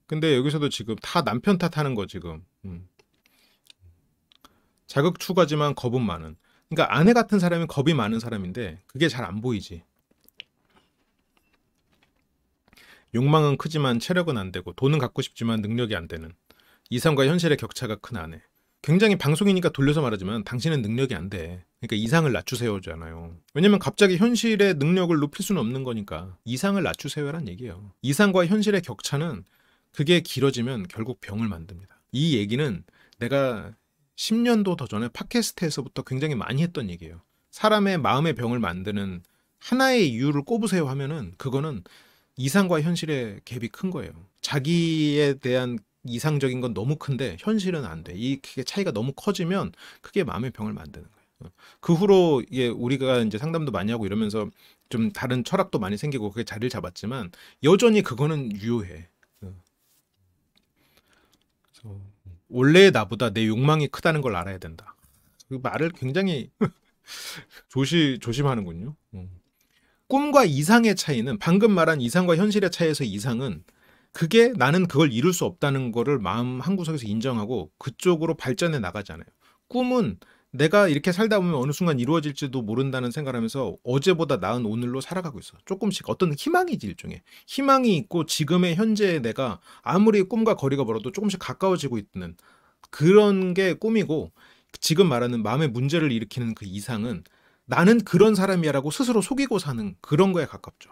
근데 여기서도 지금 다 남편 탓하는 거 지금 자극 추가지만 겁은 많은 그러니까 아내 같은 사람이 겁이 많은 사람인데 그게 잘 안 보이지. 욕망은 크지만 체력은 안 되고 돈은 갖고 싶지만 능력이 안 되는 이상과 현실의 격차가 큰 아내. 굉장히 방송이니까 돌려서 말하지만 당신은 능력이 안 돼. 그러니까 이상을 낮추세요잖아요. 왜냐면 갑자기 현실의 능력을 높일 수는 없는 거니까 이상을 낮추세요란 얘기예요. 이상과 현실의 격차는 그게 길어지면 결국 병을 만듭니다. 이 얘기는 내가 10년도 더 전에 팟캐스트에서부터 굉장히 많이 했던 얘기예요. 사람의 마음의 병을 만드는 하나의 이유를 꼽으세요 하면은 그거는 이상과 현실의 갭이 큰 거예요. 자기에 대한 이상적인 건 너무 큰데 현실은 안 돼. 이 차이가 너무 커지면 그게 마음의 병을 만드는 거예요. 그 후로 이게 우리가 이제 상담도 많이 하고 이러면서 좀 다른 철학도 많이 생기고 그게 자리를 잡았지만 여전히 그거는 유효해. 그래서 원래의 나보다 내 욕망이 크다는 걸 알아야 된다. 그 말을 굉장히 조심하는군요. 꿈과 이상의 차이는 방금 말한 이상과 현실의 차이에서 이상은 그게 나는 그걸 이룰 수 없다는 거를 마음 한구석에서 인정하고 그쪽으로 발전해 나가잖아요. 꿈은 내가 이렇게 살다 보면 어느 순간 이루어질지도 모른다는 생각을 하면서 어제보다 나은 오늘로 살아가고 있어. 조금씩 어떤 희망이지 일종의. 희망이 있고 지금의 현재의 내가 아무리 꿈과 거리가 멀어도 조금씩 가까워지고 있는 그런 게 꿈이고 지금 말하는 마음의 문제를 일으키는 그 이상은 나는 그런 사람이야라고 스스로 속이고 사는 그런 거에 가깝죠.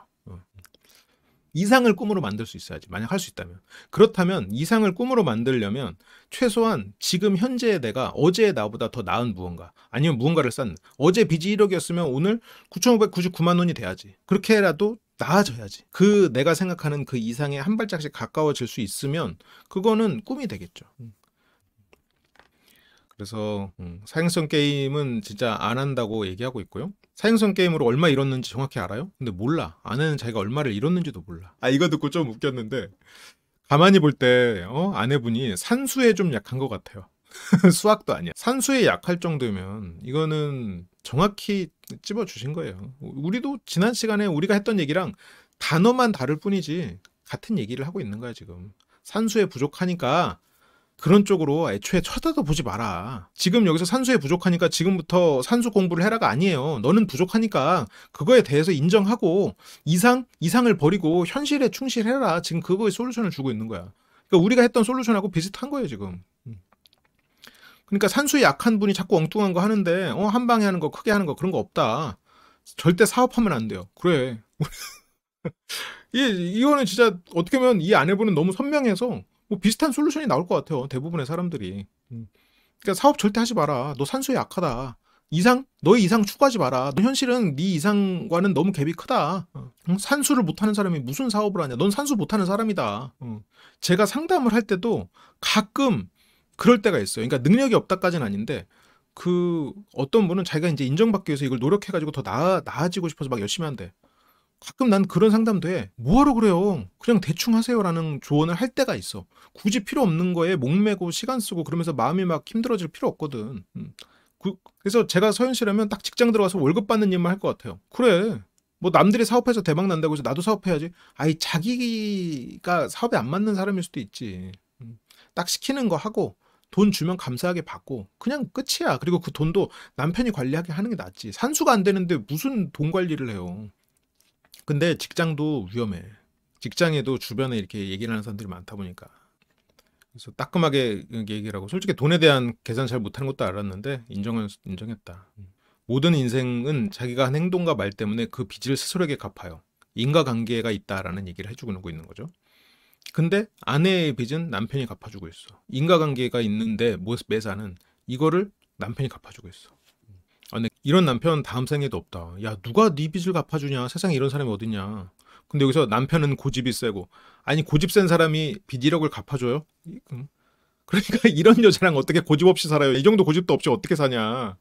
이상을 꿈으로 만들 수 있어야지. 만약 할 수 있다면. 그렇다면 이상을 꿈으로 만들려면 최소한 지금 현재의 내가 어제의 나보다 더 나은 무언가 아니면 무언가를 쌓는 어제 빚이 1억이었으면 오늘 9,599만 원이 돼야지. 그렇게라도 나아져야지. 그 내가 생각하는 그 이상에 한 발짝씩 가까워질 수 있으면 그거는 꿈이 되겠죠. 그래서 사행성 게임은 진짜 안 한다고 얘기하고 있고요. 사행성 게임으로 얼마 잃었는지 정확히 알아요? 근데 몰라. 아내는 자기가 얼마를 잃었는지도 몰라. 이거 듣고 좀 웃겼는데 가만히 볼 때 아내분이 산수에 좀 약한 것 같아요. 수학도 아니야. 산수에 약할 정도면 이거는 정확히 찝어주신 거예요. 우리도 지난 시간에 우리가 했던 얘기랑 단어만 다를 뿐이지 같은 얘기를 하고 있는 거야 지금. 산수에 부족하니까 그런 쪽으로 애초에 쳐다도 보지 마라. 지금 여기서 산수에 부족하니까 지금부터 산수 공부를 해라가 아니에요. 너는 부족하니까 그거에 대해서 인정하고 이상을 버리고 현실에 충실해라. 지금 그거에 솔루션을 주고 있는 거야. 그러니까 우리가 했던 솔루션하고 비슷한 거예요 지금. 그러니까 산수에 약한 분이 자꾸 엉뚱한 거 하는데 한 방에 하는 거 크게 하는 거 그런 거 없다. 절대 사업하면 안 돼요. 그래. 이거는 진짜 어떻게 보면 이 아내분은 너무 선명해서 뭐 비슷한 솔루션이 나올 것 같아요. 대부분의 사람들이. 그러니까 사업 절대 하지 마라. 너 산수에 약하다. 너의 이상 추구하지 마라. 너 현실은 네 이상과는 너무 갭이 크다. 산수를 못하는 사람이 무슨 사업을 하냐. 넌 산수 못하는 사람이다. 제가 상담을 할 때도 가끔 그럴 때가 있어요. 그러니까 능력이 없다까지는 아닌데 그 어떤 분은 자기가 이제 인정받기 위해서 이걸 노력해가지고 더 나아지고 싶어서 막 열심히 한대. 가끔 난 그런 상담도 해. 뭐하러 그래요? 그냥 대충 하세요라는 조언을 할 때가 있어. 굳이 필요 없는 거에 목매고 시간 쓰고 그러면서 마음이 막 힘들어질 필요 없거든. 그래서 제가 서현 씨라면 딱 직장 들어가서 월급 받는 일만 할 것 같아요. 그래. 뭐 남들이 사업해서 대박 난다고 해서 나도 사업해야지. 자기가 사업에 안 맞는 사람일 수도 있지. 딱 시키는 거 하고 돈 주면 감사하게 받고 그냥 끝이야. 그리고 그 돈도 남편이 관리하게 하는 게 낫지. 산수가 안 되는데 무슨 돈 관리를 해요. 근데 직장도 위험해. 직장에도 주변에 이렇게 얘기를 하는 사람들이 많다 보니까. 그래서 따끔하게 얘기를 하고 솔직히 돈에 대한 계산 잘 못하는 것도 알았는데 인정했다. 모든 인생은 자기가 한 행동과 말 때문에 그 빚을 스스로에게 갚아요. 인과관계가 있다라는 얘기를 해주고 있는 거죠. 근데 아내의 빚은 남편이 갚아주고 있어. 인과관계가 있는데 매사는 이거를 남편이 갚아주고 있어. 근데 이런 남편 다음 생에도 없다. 야, 누가 네 빚을 갚아주냐? 세상에 이런 사람이 어딨냐? 근데 여기서 남편은 고집이 세고, 아니 고집 센 사람이 빚 1억을 갚아줘요? 그러니까 이런 여자랑 어떻게 고집 없이 살아요? 이 정도 고집도 없이 어떻게 사냐?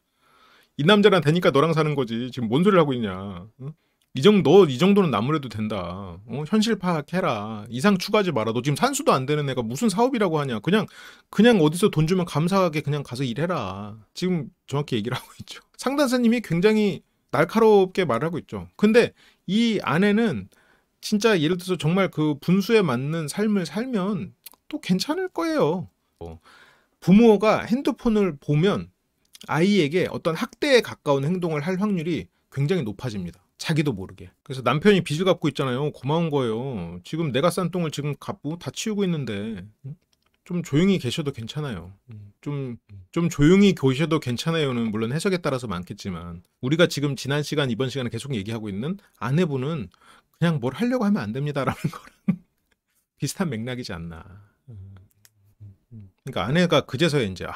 이 남자랑 되니까 너랑 사는 거지. 지금 뭔 소리를 하고 있냐? 응? 이 정도는 나무래도 된다. 현실 파악해라. 이상 추가하지 마라. 너 지금 산수도 안 되는 애가 무슨 사업이라고 하냐? 그냥 어디서 돈 주면 감사하게 그냥 가서 일해라. 지금 정확히 얘기를 하고 있죠. 상담사님이 굉장히 날카롭게 말을 하고 있죠. 근데 이 아내는 진짜 예를 들어서 정말 그 분수에 맞는 삶을 살면 또 괜찮을 거예요. 부모가 핸드폰을 보면 아이에게 어떤 학대에 가까운 행동을 할 확률이 굉장히 높아집니다. 자기도 모르게. 그래서 남편이 빚을 갚고 있잖아요. 고마운 거예요. 지금 내가 싼 똥을 지금 갚고 다 치우고 있는데 좀 조용히 계셔도 괜찮아요. 좀 조용히 계셔도 괜찮아요는 물론 해석에 따라서 많겠지만 우리가 지금 지난 시간 이번 시간에 계속 얘기하고 있는 아내분은 그냥 뭘 하려고 하면 안 됩니다라는 거랑 비슷한 맥락이지 않나. 그러니까 아내가 그제서야 이제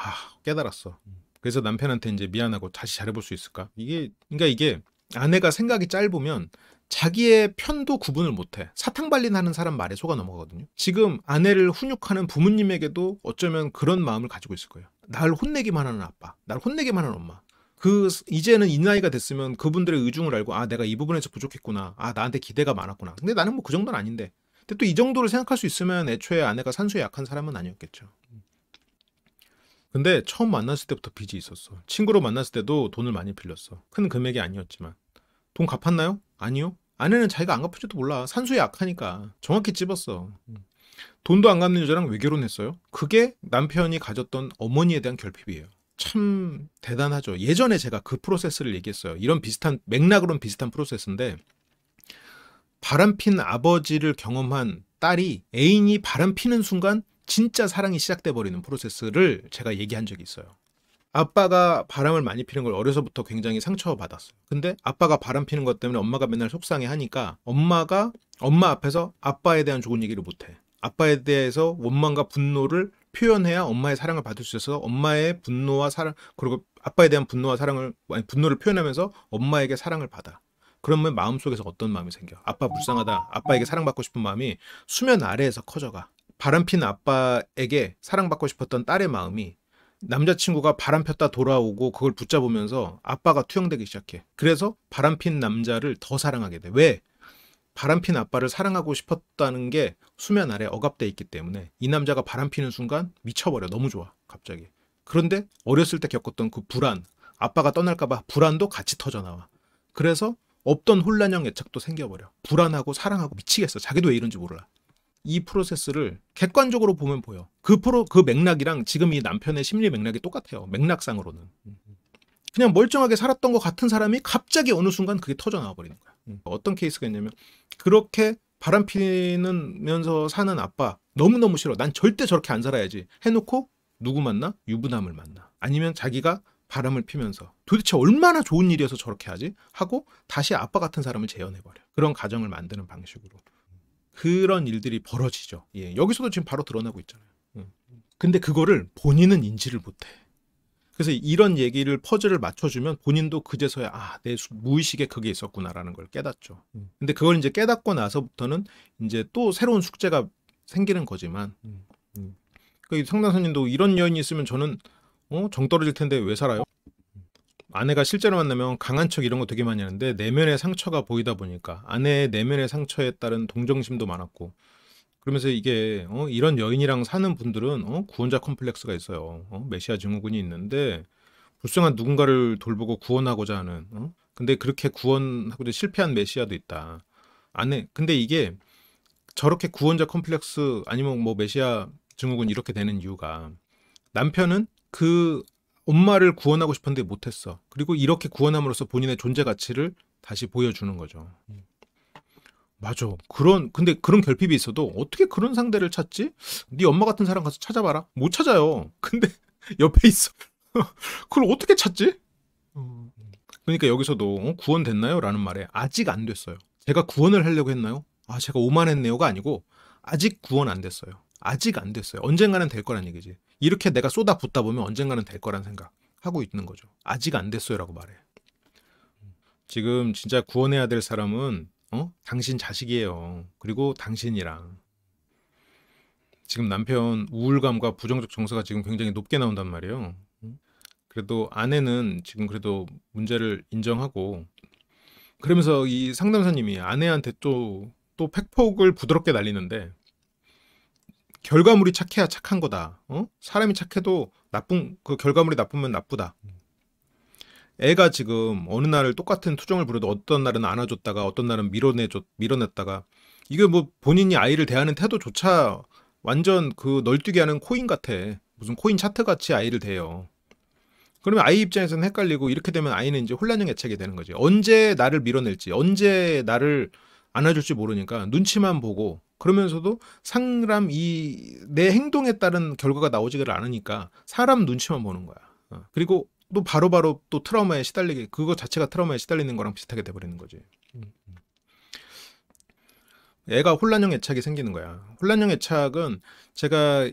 깨달았어. 그래서 남편한테 이제 미안하고 다시 잘해볼 수 있을까? 그러니까 이게 아내가 생각이 짧으면 자기의 편도 구분을 못해. 사탕발린하는 사람 말에 속아 넘어가거든요. 지금 아내를 훈육하는 부모님에게도 어쩌면 그런 마음을 가지고 있을 거예요. 날 혼내기만 하는 아빠, 날 혼내기만 하는 엄마. 이제는 이 나이가 됐으면 그분들의 의중을 알고 내가 이 부분에서 부족했구나. 나한테 기대가 많았구나. 근데 나는 뭐 그 정도는 아닌데. 근데 또 이 정도를 생각할 수 있으면 애초에 아내가 산수에 약한 사람은 아니었겠죠. 근데 처음 만났을 때부터 빚이 있었어. 친구로 만났을 때도 돈을 많이 빌렸어. 큰 금액이 아니었지만. 돈 갚았나요? 아니요. 아내는 자기가 안 갚을지도 몰라. 산수에 약하니까. 정확히 찝었어. 돈도 안 갚는 여자랑 왜 결혼했어요? 그게 남편이 가졌던 어머니에 대한 결핍이에요. 참 대단하죠. 예전에 제가 그 프로세스를 얘기했어요. 이런 맥락으로는 비슷한 프로세스인데 바람핀 아버지를 경험한 딸이 애인이 바람피는 순간 진짜 사랑이 시작돼 버리는 프로세스를 제가 얘기한 적이 있어요. 아빠가 바람을 많이 피는 걸 어려서부터 굉장히 상처받았어요. 근데 아빠가 바람 피는 것 때문에 엄마가 맨날 속상해 하니까 엄마 앞에서 아빠에 대한 좋은 얘기를 못해. 아빠에 대해서 원망과 분노를 표현해야 엄마의 사랑을 받을 수 있어서 엄마의 분노와 사랑, 그리고 아빠에 대한 분노를 표현하면서 엄마에게 사랑을 받아. 그러면 마음속에서 어떤 마음이 생겨? 아빠 불쌍하다. 아빠에게 사랑받고 싶은 마음이 수면 아래에서 커져가. 바람핀 아빠에게 사랑받고 싶었던 딸의 마음이 남자친구가 바람 폈다 돌아오고 그걸 붙잡으면서 아빠가 투영되기 시작해. 그래서 바람핀 남자를 더 사랑하게 돼. 왜? 바람핀 아빠를 사랑하고 싶었다는 게 수면 아래 억압돼 있기 때문에 이 남자가 바람피는 순간 미쳐버려. 너무 좋아. 갑자기. 그런데 어렸을 때 겪었던 그 불안, 아빠가 떠날까봐 불안도 같이 터져나와. 그래서 없던 혼란형 애착도 생겨버려. 불안하고 사랑하고 미치겠어. 자기도 왜 이런지 몰라. 이 프로세스를 객관적으로 보면 보여. 그 맥락이랑 지금 이 남편의 심리 맥락이 똑같아요. 맥락상으로는. 그냥 멀쩡하게 살았던 것 같은 사람이 갑자기 어느 순간 그게 터져 나와 버리는 거야. 어떤 케이스가 있냐면 그렇게 바람 피면서 사는 아빠 너무너무 싫어. 난 절대 저렇게 안 살아야지. 해놓고 누구 만나? 유부남을 만나. 아니면 자기가 바람을 피면서 도대체 얼마나 좋은 일이어서 저렇게 하지? 하고 다시 아빠 같은 사람을 재현해버려. 그런 가정을 만드는 방식으로. 그런 일들이 벌어지죠. 여기서도 지금 바로 드러나고 있잖아요. 근데 그거를 본인은 인지를 못해. 그래서 이런 얘기를 퍼즐을 맞춰주면 본인도 그제서야 내 무의식에 그게 있었구나라는 걸 깨닫죠. 근데 그걸 이제 깨닫고 나서부터는 이제 또 새로운 숙제가 생기는 거지만 그러니까 상담사님도 이런 여인이 있으면 저는 정 떨어질 텐데 왜 살아요? 아내가 실제로 만나면 강한 척 이런 거 되게 많이 하는데 내면의 상처가 보이다 보니까 아내의 내면의 상처에 따른 동정심도 많았고 그러면서 이게 이런 여인이랑 사는 분들은 구원자 컴플렉스가 있어요. 메시아 증후군이 있는데 불쌍한 누군가를 돌보고 구원하고자 하는 근데 그렇게 구원하고자 실패한 메시아도 있다. 근데 이게 저렇게 구원자 컴플렉스 아니면 뭐 메시아 증후군 이렇게 되는 이유가 남편은 그 엄마를 구원하고 싶은데 못했어. 그리고 이렇게 구원함으로써 본인의 존재 가치를 다시 보여주는 거죠. 맞아. 근데 그런 결핍이 있어도 어떻게 그런 상대를 찾지? 네 엄마 같은 사람 가서 찾아봐라. 못 찾아요. 근데 옆에 있어. 그걸 어떻게 찾지? 그러니까 여기서도 구원됐나요? 라는 말에 아직 안 됐어요. 제가 구원을 하려고 했나요? 제가 오만했네요가 아니고 아직 구원 안 됐어요. 아직 안 됐어요. 언젠가는 될 거란 얘기지. 이렇게 내가 쏟아붓다 보면 언젠가는 될 거란 생각하고 있는 거죠. 아직 안 됐어요라고 말해. 지금 진짜 구원해야 될 사람은 당신 자식이에요. 그리고 당신이랑. 지금 남편 우울감과 부정적 정서가 지금 굉장히 높게 나온단 말이에요. 그래도 아내는 지금 그래도 문제를 인정하고, 그러면서 이 상담사님이 아내한테 또 팩폭을 부드럽게 날리는데, 결과물이 착해야 착한 거다. 사람이 착해도 그 결과물이 나쁘면 나쁘다. 애가 지금 어느 날 똑같은 투정을 부려도 어떤 날은 안아줬다가 어떤 날은 밀어냈다가, 이게 뭐 본인이 아이를 대하는 태도조차 완전 그 널뛰게 하는 코인 같아. 무슨 코인 차트 같이 아이를 대해요. 그러면 아이 입장에서는 헷갈리고, 이렇게 되면 아이는 이제 혼란형 애착이 되는 거지. 언제 나를 밀어낼지, 언제 나를 안아줄지 모르니까 눈치만 보고, 그러면서도 내 행동에 따른 결과가 나오지를 않으니까 사람 눈치만 보는 거야. 그리고 또 바로바로 또 트라우마에 시달리게, 그거 자체가 트라우마에 시달리는 거랑 비슷하게 돼버리는 거지. 애가 혼란형 애착이 생기는 거야. 혼란형 애착은 제가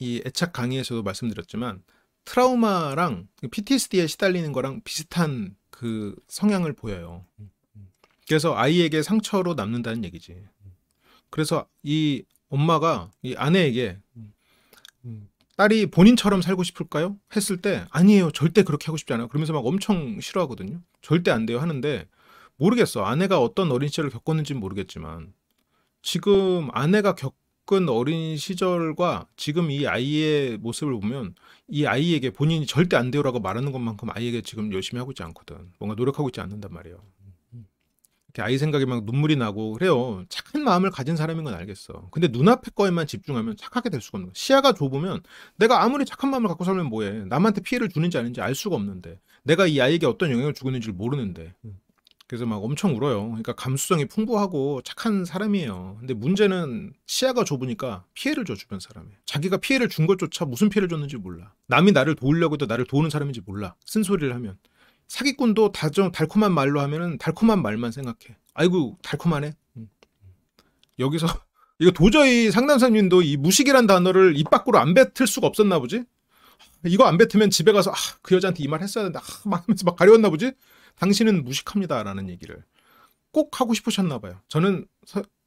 이 애착 강의에서도 말씀드렸지만 트라우마랑 PTSD에 시달리는 거랑 비슷한 그 성향을 보여요. 그래서 아이에게 상처로 남는다는 얘기지. 그래서 이 엄마가 이 아내에게 딸이 본인처럼 살고 싶을까요? 했을 때 아니에요. 절대 그렇게 하고 싶지 않아요. 그러면서 막 엄청 싫어하거든요. 절대 안 돼요 하는데, 모르겠어. 아내가 어떤 어린 시절을 겪었는지는 모르겠지만 지금 아내가 겪은 어린 시절과 지금 이 아이의 모습을 보면 이 아이에게 본인이 절대 안 돼요라고 말하는 것만큼 아이에게 지금 열심히 하고 있지 않거든. 뭔가 노력하고 있지 않는단 말이에요. 이렇게 아이 생각에 막 눈물이 나고 그래요. 착한 마음을 가진 사람인 건 알겠어. 근데 눈앞의 거에만 집중하면 착하게 될 수가 없는 거야. 시야가 좁으면 내가 아무리 착한 마음을 갖고 살면 뭐해. 남한테 피해를 주는지 아닌지 알 수가 없는데, 내가 이 아이에게 어떤 영향을 주고 있는지를 모르는데. 그래서 막 엄청 울어요. 그러니까 감수성이 풍부하고 착한 사람이에요. 근데 문제는 시야가 좁으니까 피해를 줘, 주변 사람이. 자기가 피해를 준 것조차 무슨 피해를 줬는지 몰라. 남이 나를 도우려고 해도 나를 도우는 사람인지 몰라. 쓴소리를 하면. 사기꾼도 달콤한 말로 하면은 달콤한 말만 생각해. 아이고 달콤하네. 여기서 이거 도저히 상담사님도 이 무식이란 단어를 입 밖으로 안 뱉을 수가 없었나 보지? 이거 안 뱉으면 집에 가서 그 여자한테 이 말 했어야 된다 막 하면서 막 가려웠나 보지? 당신은 무식합니다 라는 얘기를 꼭 하고 싶으셨나 봐요. 저는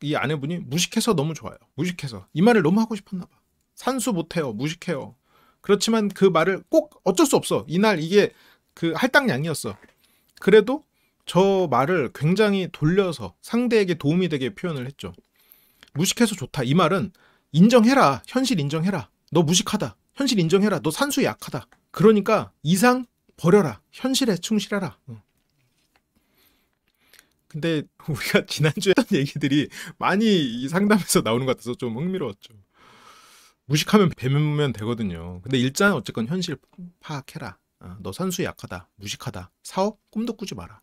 이 아내분이 무식해서 너무 좋아요. 무식해서 이 말을 너무 하고 싶었나 봐. 산수 못해요. 무식해요. 그렇지만 그 말을 꼭 어쩔 수 없어. 이날 이게 그 할당량이었어. 그래도 저 말을 굉장히 돌려서 상대에게 도움이 되게 표현을 했죠. 무식해서 좋다. 이 말은 인정해라. 현실 인정해라. 너 무식하다. 현실 인정해라. 너 산수 약하다. 그러니까 이상 버려라. 현실에 충실해라. 근데 우리가 지난주에 했던 얘기들이 많이 이 상담에서 나오는 것 같아서 좀 흥미로웠죠. 무식하면 배면면 되거든요. 근데 일단 어쨌건 현실 파악해라. 너 산수 약하다. 무식하다. 사업 꿈도 꾸지 마라.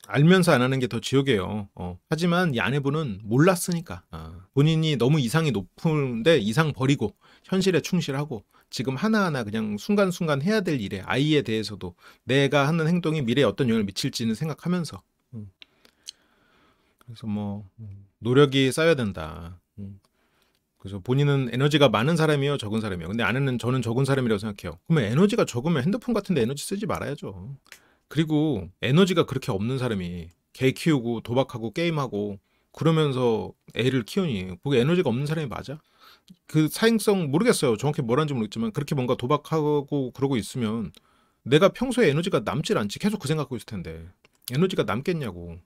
알면서 안 하는 게 더 지옥이에요. 하지만 이 아내분은 몰랐으니까. 본인이 너무 이상이 높은데 이상 버리고 현실에 충실하고 지금 하나하나 그냥 순간순간 해야 될 일에, 아이에 대해서도 내가 하는 행동이 미래에 어떤 영향을 미칠지는 생각하면서. 그래서 뭐 노력이 쌓여야 된다. 그래서 본인은 에너지가 많은 사람이에요, 적은 사람이에요. 근데 아내는 저는 적은 사람이라고 생각해요. 그러면 에너지가 적으면 핸드폰 같은데 에너지 쓰지 말아야죠. 그리고 에너지가 그렇게 없는 사람이 개 키우고 도박하고 게임하고 그러면서 애를 키우니 그게 에너지가 없는 사람이 맞아? 그 사행성 모르겠어요. 정확히 뭐라는지 모르겠지만 그렇게 뭔가 도박하고 그러고 있으면 내가 평소에 에너지가 남질 않지. 계속 그 생각하고 있을 텐데 에너지가 남겠냐고.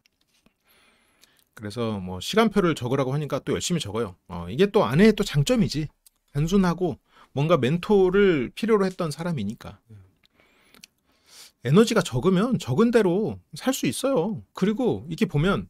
그래서 뭐 시간표를 적으라고 하니까 또 열심히 적어요. 이게 또 아내의 또 장점이지. 단순하고 뭔가 멘토를 필요로 했던 사람이니까. 에너지가 적으면 적은 대로 살 수 있어요. 그리고 이게 보면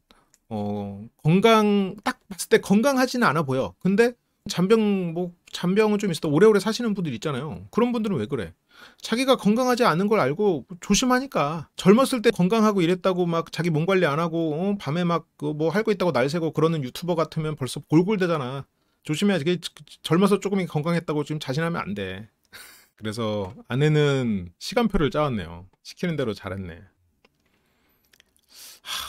건강 딱 봤을 때 건강하지는 않아 보여. 근데 잔병은 좀 있어도 오래오래 사시는 분들 있잖아요. 그런 분들은 왜 그래? 자기가 건강하지 않은 걸 알고 조심하니까. 젊었을 때 건강하고 이랬다고 막 자기 몸 관리 안 하고 밤에 막 뭐 할 거 있다고 날 새고 그러는 유튜버 같으면 벌써 골골대잖아. 조심해야지. 젊어서 조금 건강했다고 지금 자신하면 안 돼. 그래서 아내는 시간표를 짜왔네요. 시키는 대로 잘했네.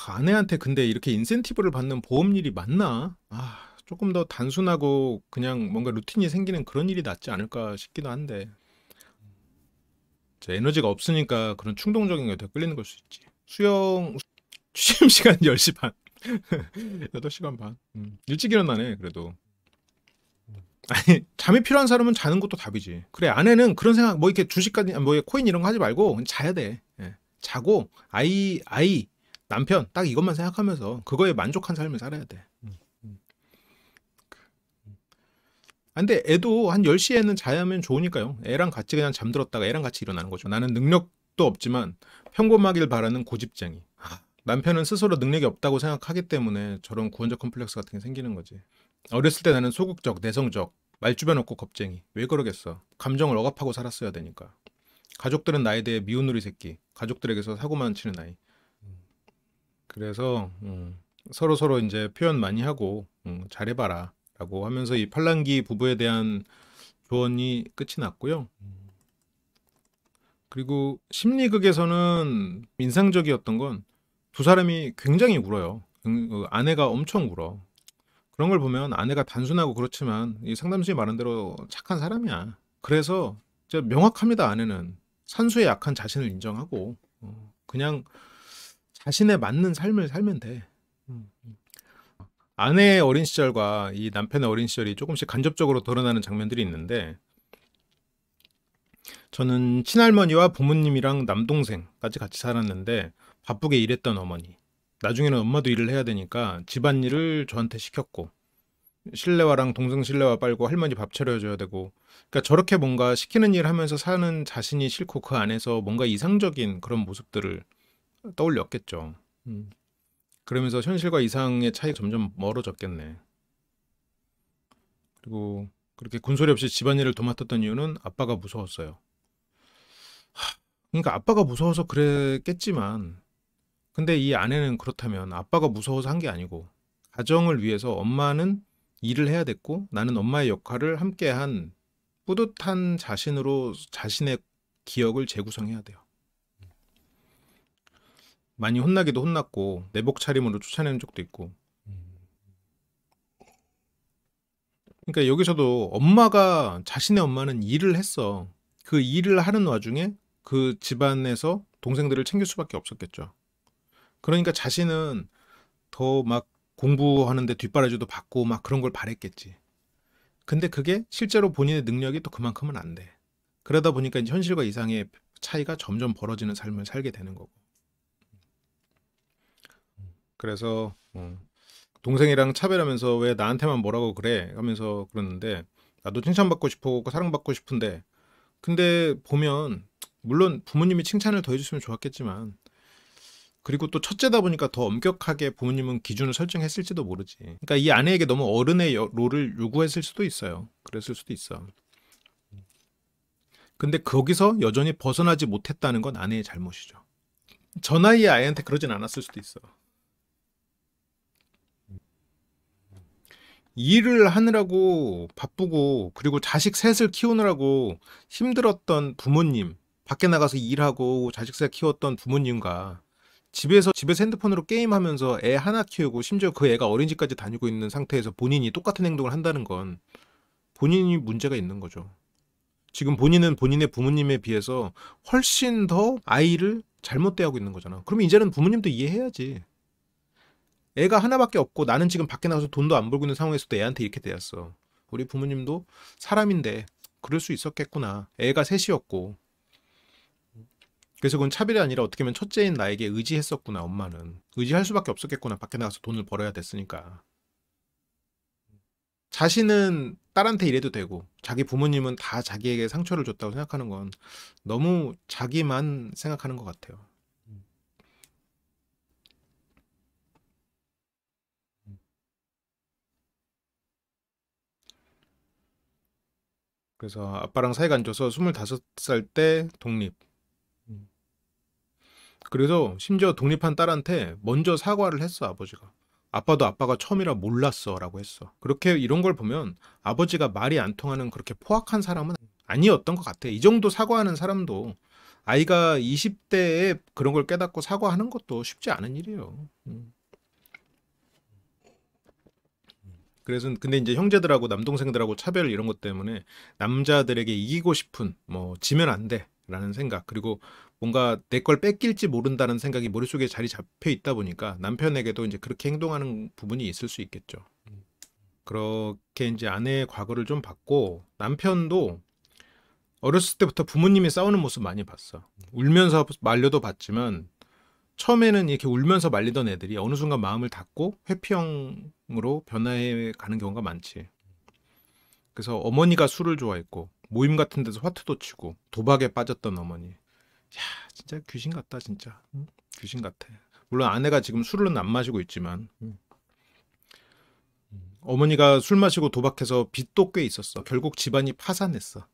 아내한테 근데 이렇게 인센티브를 받는 보험 일이 맞나? 조금 더 단순하고 그냥 뭔가 루틴이 생기는 그런 일이 낫지 않을까 싶기도 한데. 에너지가 없으니까 그런 충동적인 게 더 끌리는 걸 수 있지. 취침 시간 10시 반. 8시간 반. 일찍 일어나네, 그래도. 아니, 잠이 필요한 사람은 자는 것도 답이지. 그래, 아내는 그런 생각, 뭐 이렇게 주식까지, 뭐 코인 이런 거 하지 말고 그냥 자야 돼. 예. 자고, 남편, 딱 이것만 생각하면서 그거에 만족한 삶을 살아야 돼. 근데 애도 한 10시에는 자야면 좋으니까요. 애랑 같이 그냥 잠들었다가 애랑 같이 일어나는 거죠. 나는 능력도 없지만 평범하길 바라는 고집쟁이. 남편은 스스로 능력이 없다고 생각하기 때문에 저런 구원적 컴플렉스 같은 게 생기는 거지. 어렸을 때 나는 소극적, 내성적, 말주변 없고 겁쟁이. 왜 그러겠어? 감정을 억압하고 살았어야 되니까. 가족들은 나에 대해 미운 우리 새끼. 가족들에게서 사고만 치는 아이. 그래서 서로 이제 표현 많이 하고 잘해봐라 라고 하면서 이 팔랑귀 부부에 대한 조언이 끝이 났고요. 그리고 심리극에서는 인상적이었던 건 두 사람이 굉장히 울어요. 아내가 엄청 울어. 그런 걸 보면 아내가 단순하고 그렇지만 이 상담소에 말한 대로 착한 사람이야. 그래서 진짜 명확합니다. 아내는 산수의 약한 자신을 인정하고 그냥 자신에 맞는 삶을 살면 돼. 음. 아내의 어린 시절과 이 남편의 어린 시절이 조금씩 간접적으로 드러나는 장면들이 있는데 저는 친할머니와 부모님이랑 남동생까지 같이 살았는데 바쁘게 일했던 어머니. 나중에는 엄마도 일을 해야 되니까 집안일을 저한테 시켰고 실내화랑 동생 실내화 빨고 할머니 밥 차려줘야 되고 그러니까 저렇게 뭔가 시키는 일 하면서 사는 자신이 싫고 그 안에서 뭔가 이상적인 그런 모습들을 떠올렸겠죠. 음. 그러면서 현실과 이상의 차이가 점점 멀어졌겠네. 그리고 그렇게 군소리 없이 집안일을 도맡았던 이유는 아빠가 무서웠어요. 그러니까 아빠가 무서워서 그랬겠지만 근데 이 아내는 그렇다면 아빠가 무서워서 한 게 아니고 가정을 위해서 엄마는 일을 해야 됐고 나는 엄마의 역할을 함께한 뿌듯한 자신으로 자신의 기억을 재구성해야 돼요. 많이 혼나기도 혼났고 내복 차림으로 쫓아내는 적도 있고. 그러니까 여기서도 자신의 엄마는 일을 했어. 그 일을 하는 와중에 그 집안에서 동생들을 챙길 수밖에 없었겠죠. 그러니까 자신은 더 막 공부하는데 뒷바라지도 받고 막 그런 걸 바랬겠지. 근데 그게 실제로 본인의 능력이 또 그만큼은 안 돼. 그러다 보니까 이제 현실과 이상의 차이가 점점 벌어지는 삶을 살게 되는 거고. 그래서 동생이랑 차별하면서 왜 나한테만 뭐라고 그래 하면서 그러는데 나도 칭찬받고 싶고 사랑받고 싶은데 근데 보면 물론 부모님이 칭찬을 더 해줬으면 좋았겠지만 그리고 또 첫째다 보니까 더 엄격하게 부모님은 기준을 설정했을지도 모르지. 그러니까 이 아내에게 너무 어른의 롤을 요구했을 수도 있어요. 그랬을 수도 있어. 근데 거기서 여전히 벗어나지 못했다는 건 아내의 잘못이죠. 저 나이에 아이한테 그러진 않았을 수도 있어. 일을 하느라고 바쁘고 그리고 자식 셋을 키우느라고 힘들었던 부모님, 밖에 나가서 일하고 자식 셋 키웠던 부모님과 집에서 핸드폰으로 게임하면서 애 하나 키우고 심지어 그 애가 어린이집까지 다니고 있는 상태에서 본인이 똑같은 행동을 한다는 건 본인이 문제가 있는 거죠. 지금 본인은 본인의 부모님에 비해서 훨씬 더 아이를 잘못 대하고 있는 거잖아. 그러면 이제는 부모님도 이해해야지. 애가 하나밖에 없고 나는 지금 밖에 나가서 돈도 안 벌고 있는 상황에서도 애한테 이렇게 대했어. 우리 부모님도 사람인데 그럴 수 있었겠구나. 애가 셋이었고. 그래서 그건 차별이 아니라 어떻게 보면 첫째인 나에게 의지했었구나. 엄마는. 의지할 수밖에 없었겠구나. 밖에 나가서 돈을 벌어야 됐으니까. 자신은 딸한테 이래도 되고 자기 부모님은 다 자기에게 상처를 줬다고 생각하는 건 너무 자기만 생각하는 것 같아요. 그래서 아빠랑 사이가 안 좋아서 25살 때 독립. 음. 그래서 심지어 독립한 딸한테 먼저 사과를 했어, 아버지가. 아빠도 아빠가 처음이라 몰랐어 라고 했어. 그렇게 이런 걸 보면 아버지가 말이 안 통하는 그렇게 포악한 사람은 아니었던 것 같아. 이 정도 사과하는 사람도 아이가 20대에 그런 걸 깨닫고 사과하는 것도 쉽지 않은 일이에요. 그래서 근데 이제 형제들하고 남동생들하고 차별 이런 것 때문에 남자들에게 이기고 싶은 뭐 지면 안 돼라는 생각 그리고 뭔가 내 걸 뺏길지 모른다는 생각이 머릿속에 자리 잡혀 있다 보니까 남편에게도 이제 그렇게 행동하는 부분이 있을 수 있겠죠. 그렇게 이제 아내의 과거를 좀 봤고 남편도 어렸을 때부터 부모님이 싸우는 모습 많이 봤어. 울면서 말려도 봤지만 처음에는 이렇게 울면서 말리던 애들이 어느 순간 마음을 닫고 회피형으로 변화해 가는 경우가 많지. 그래서 어머니가 술을 좋아했고 모임 같은 데서 화투도 치고 도박에 빠졌던 어머니. 야, 진짜 귀신 같다 진짜. 응? 귀신 같아. 물론 아내가 지금 술은 안 마시고 있지만 어머니가 술 마시고 도박해서 빚도 꽤 있었어. 결국 집안이 파산했어.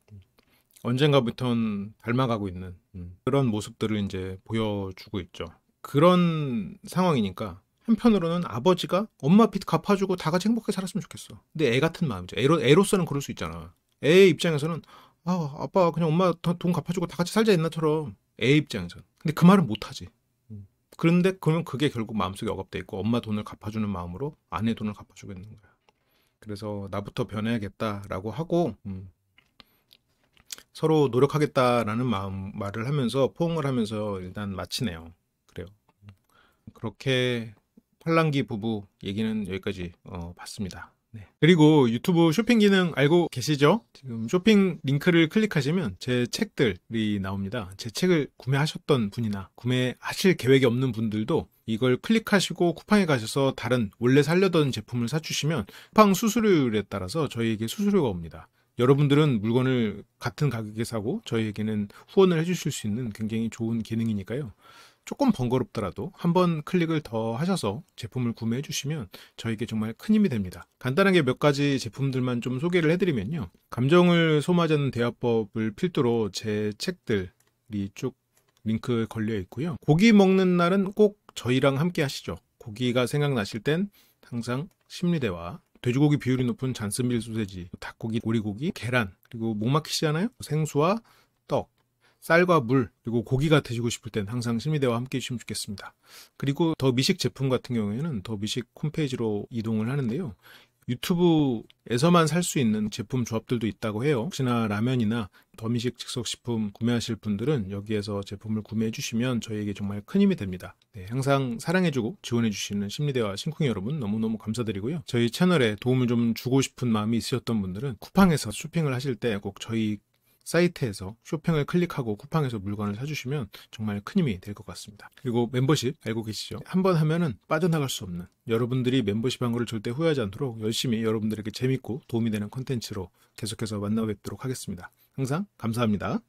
언젠가부터는 닮아가고 있는 그런 모습들을 이제 보여주고 있죠. 그런 상황이니까 한편으로는 아버지가 엄마 빚 갚아주고 다 같이 행복하게 살았으면 좋겠어. 근데 애 같은 마음이죠. 애로서는 그럴 수 있잖아. 애의 입장에서는 아 아빠 그냥 엄마 돈 갚아주고 다 같이 살자 옛날처럼 애 입장에서는. 근데 그 말은 못하지. 그런데 그러면 그게 결국 마음속에 억압돼 있고 엄마 돈을 갚아주는 마음으로 아내 돈을 갚아주고 있는 거야. 그래서 나부터 변해야겠다라고 하고 서로 노력하겠다라는 말을 하면서 포옹을 하면서 일단 마치네요. 그래요. 그렇게 팔랑귀 부부 얘기는 여기까지 봤습니다. 네. 그리고 유튜브 쇼핑 기능 알고 계시죠? 지금 쇼핑 링크를 클릭하시면 제 책들이 나옵니다. 제 책을 구매하셨던 분이나 구매하실 계획이 없는 분들도 이걸 클릭하시고 쿠팡에 가셔서 다른 원래 살려던 제품을 사주시면 쿠팡 수수료율에 따라서 저희에게 수수료가 옵니다. 여러분들은 물건을 같은 가격에 사고 저희에게는 후원을 해주실 수 있는 굉장히 좋은 기능이니까요. 조금 번거롭더라도 한번 클릭을 더 하셔서 제품을 구매해 주시면 저에게 정말 큰 힘이 됩니다. 간단하게 몇 가지 제품들만 좀 소개를 해드리면요. 감정을 소모하지 않는 대화법을 필두로 제 책들이 쭉 링크 걸려 있고요. 고기 먹는 날은 꼭 저희랑 함께 하시죠. 고기가 생각나실 땐 항상 심리대화, 돼지고기 비율이 높은 잔스밀 소세지, 닭고기, 오리고기, 계란, 그리고 목 막히시잖아요? 생수와 떡, 쌀과 물, 그리고 고기가 드시고 싶을 땐 항상 심리대와 함께 해주시면 좋겠습니다. 그리고 더 미식 제품 같은 경우에는 더 미식 홈페이지로 이동을 하는데요. 유튜브에서만 살 수 있는 제품 조합들도 있다고 해요. 혹시나 라면이나 더미식 즉석식품 구매하실 분들은 여기에서 제품을 구매해 주시면 저희에게 정말 큰 힘이 됩니다. 네, 항상 사랑해주고 지원해 주시는 심리대와 심쿵이 여러분 너무너무 감사드리고요. 저희 채널에 도움을 좀 주고 싶은 마음이 있으셨던 분들은 쿠팡에서 쇼핑을 하실 때 꼭 저희 사이트에서 쇼핑을 클릭하고 쿠팡에서 물건을 사주시면 정말 큰 힘이 될 것 같습니다. 그리고 멤버십 알고 계시죠? 한번 하면은 빠져나갈 수 없는, 여러분들이 멤버십 한 거를 절대 후회하지 않도록 열심히 여러분들에게 재밌고 도움이 되는 컨텐츠로 계속해서 만나 뵙도록 하겠습니다. 항상 감사합니다.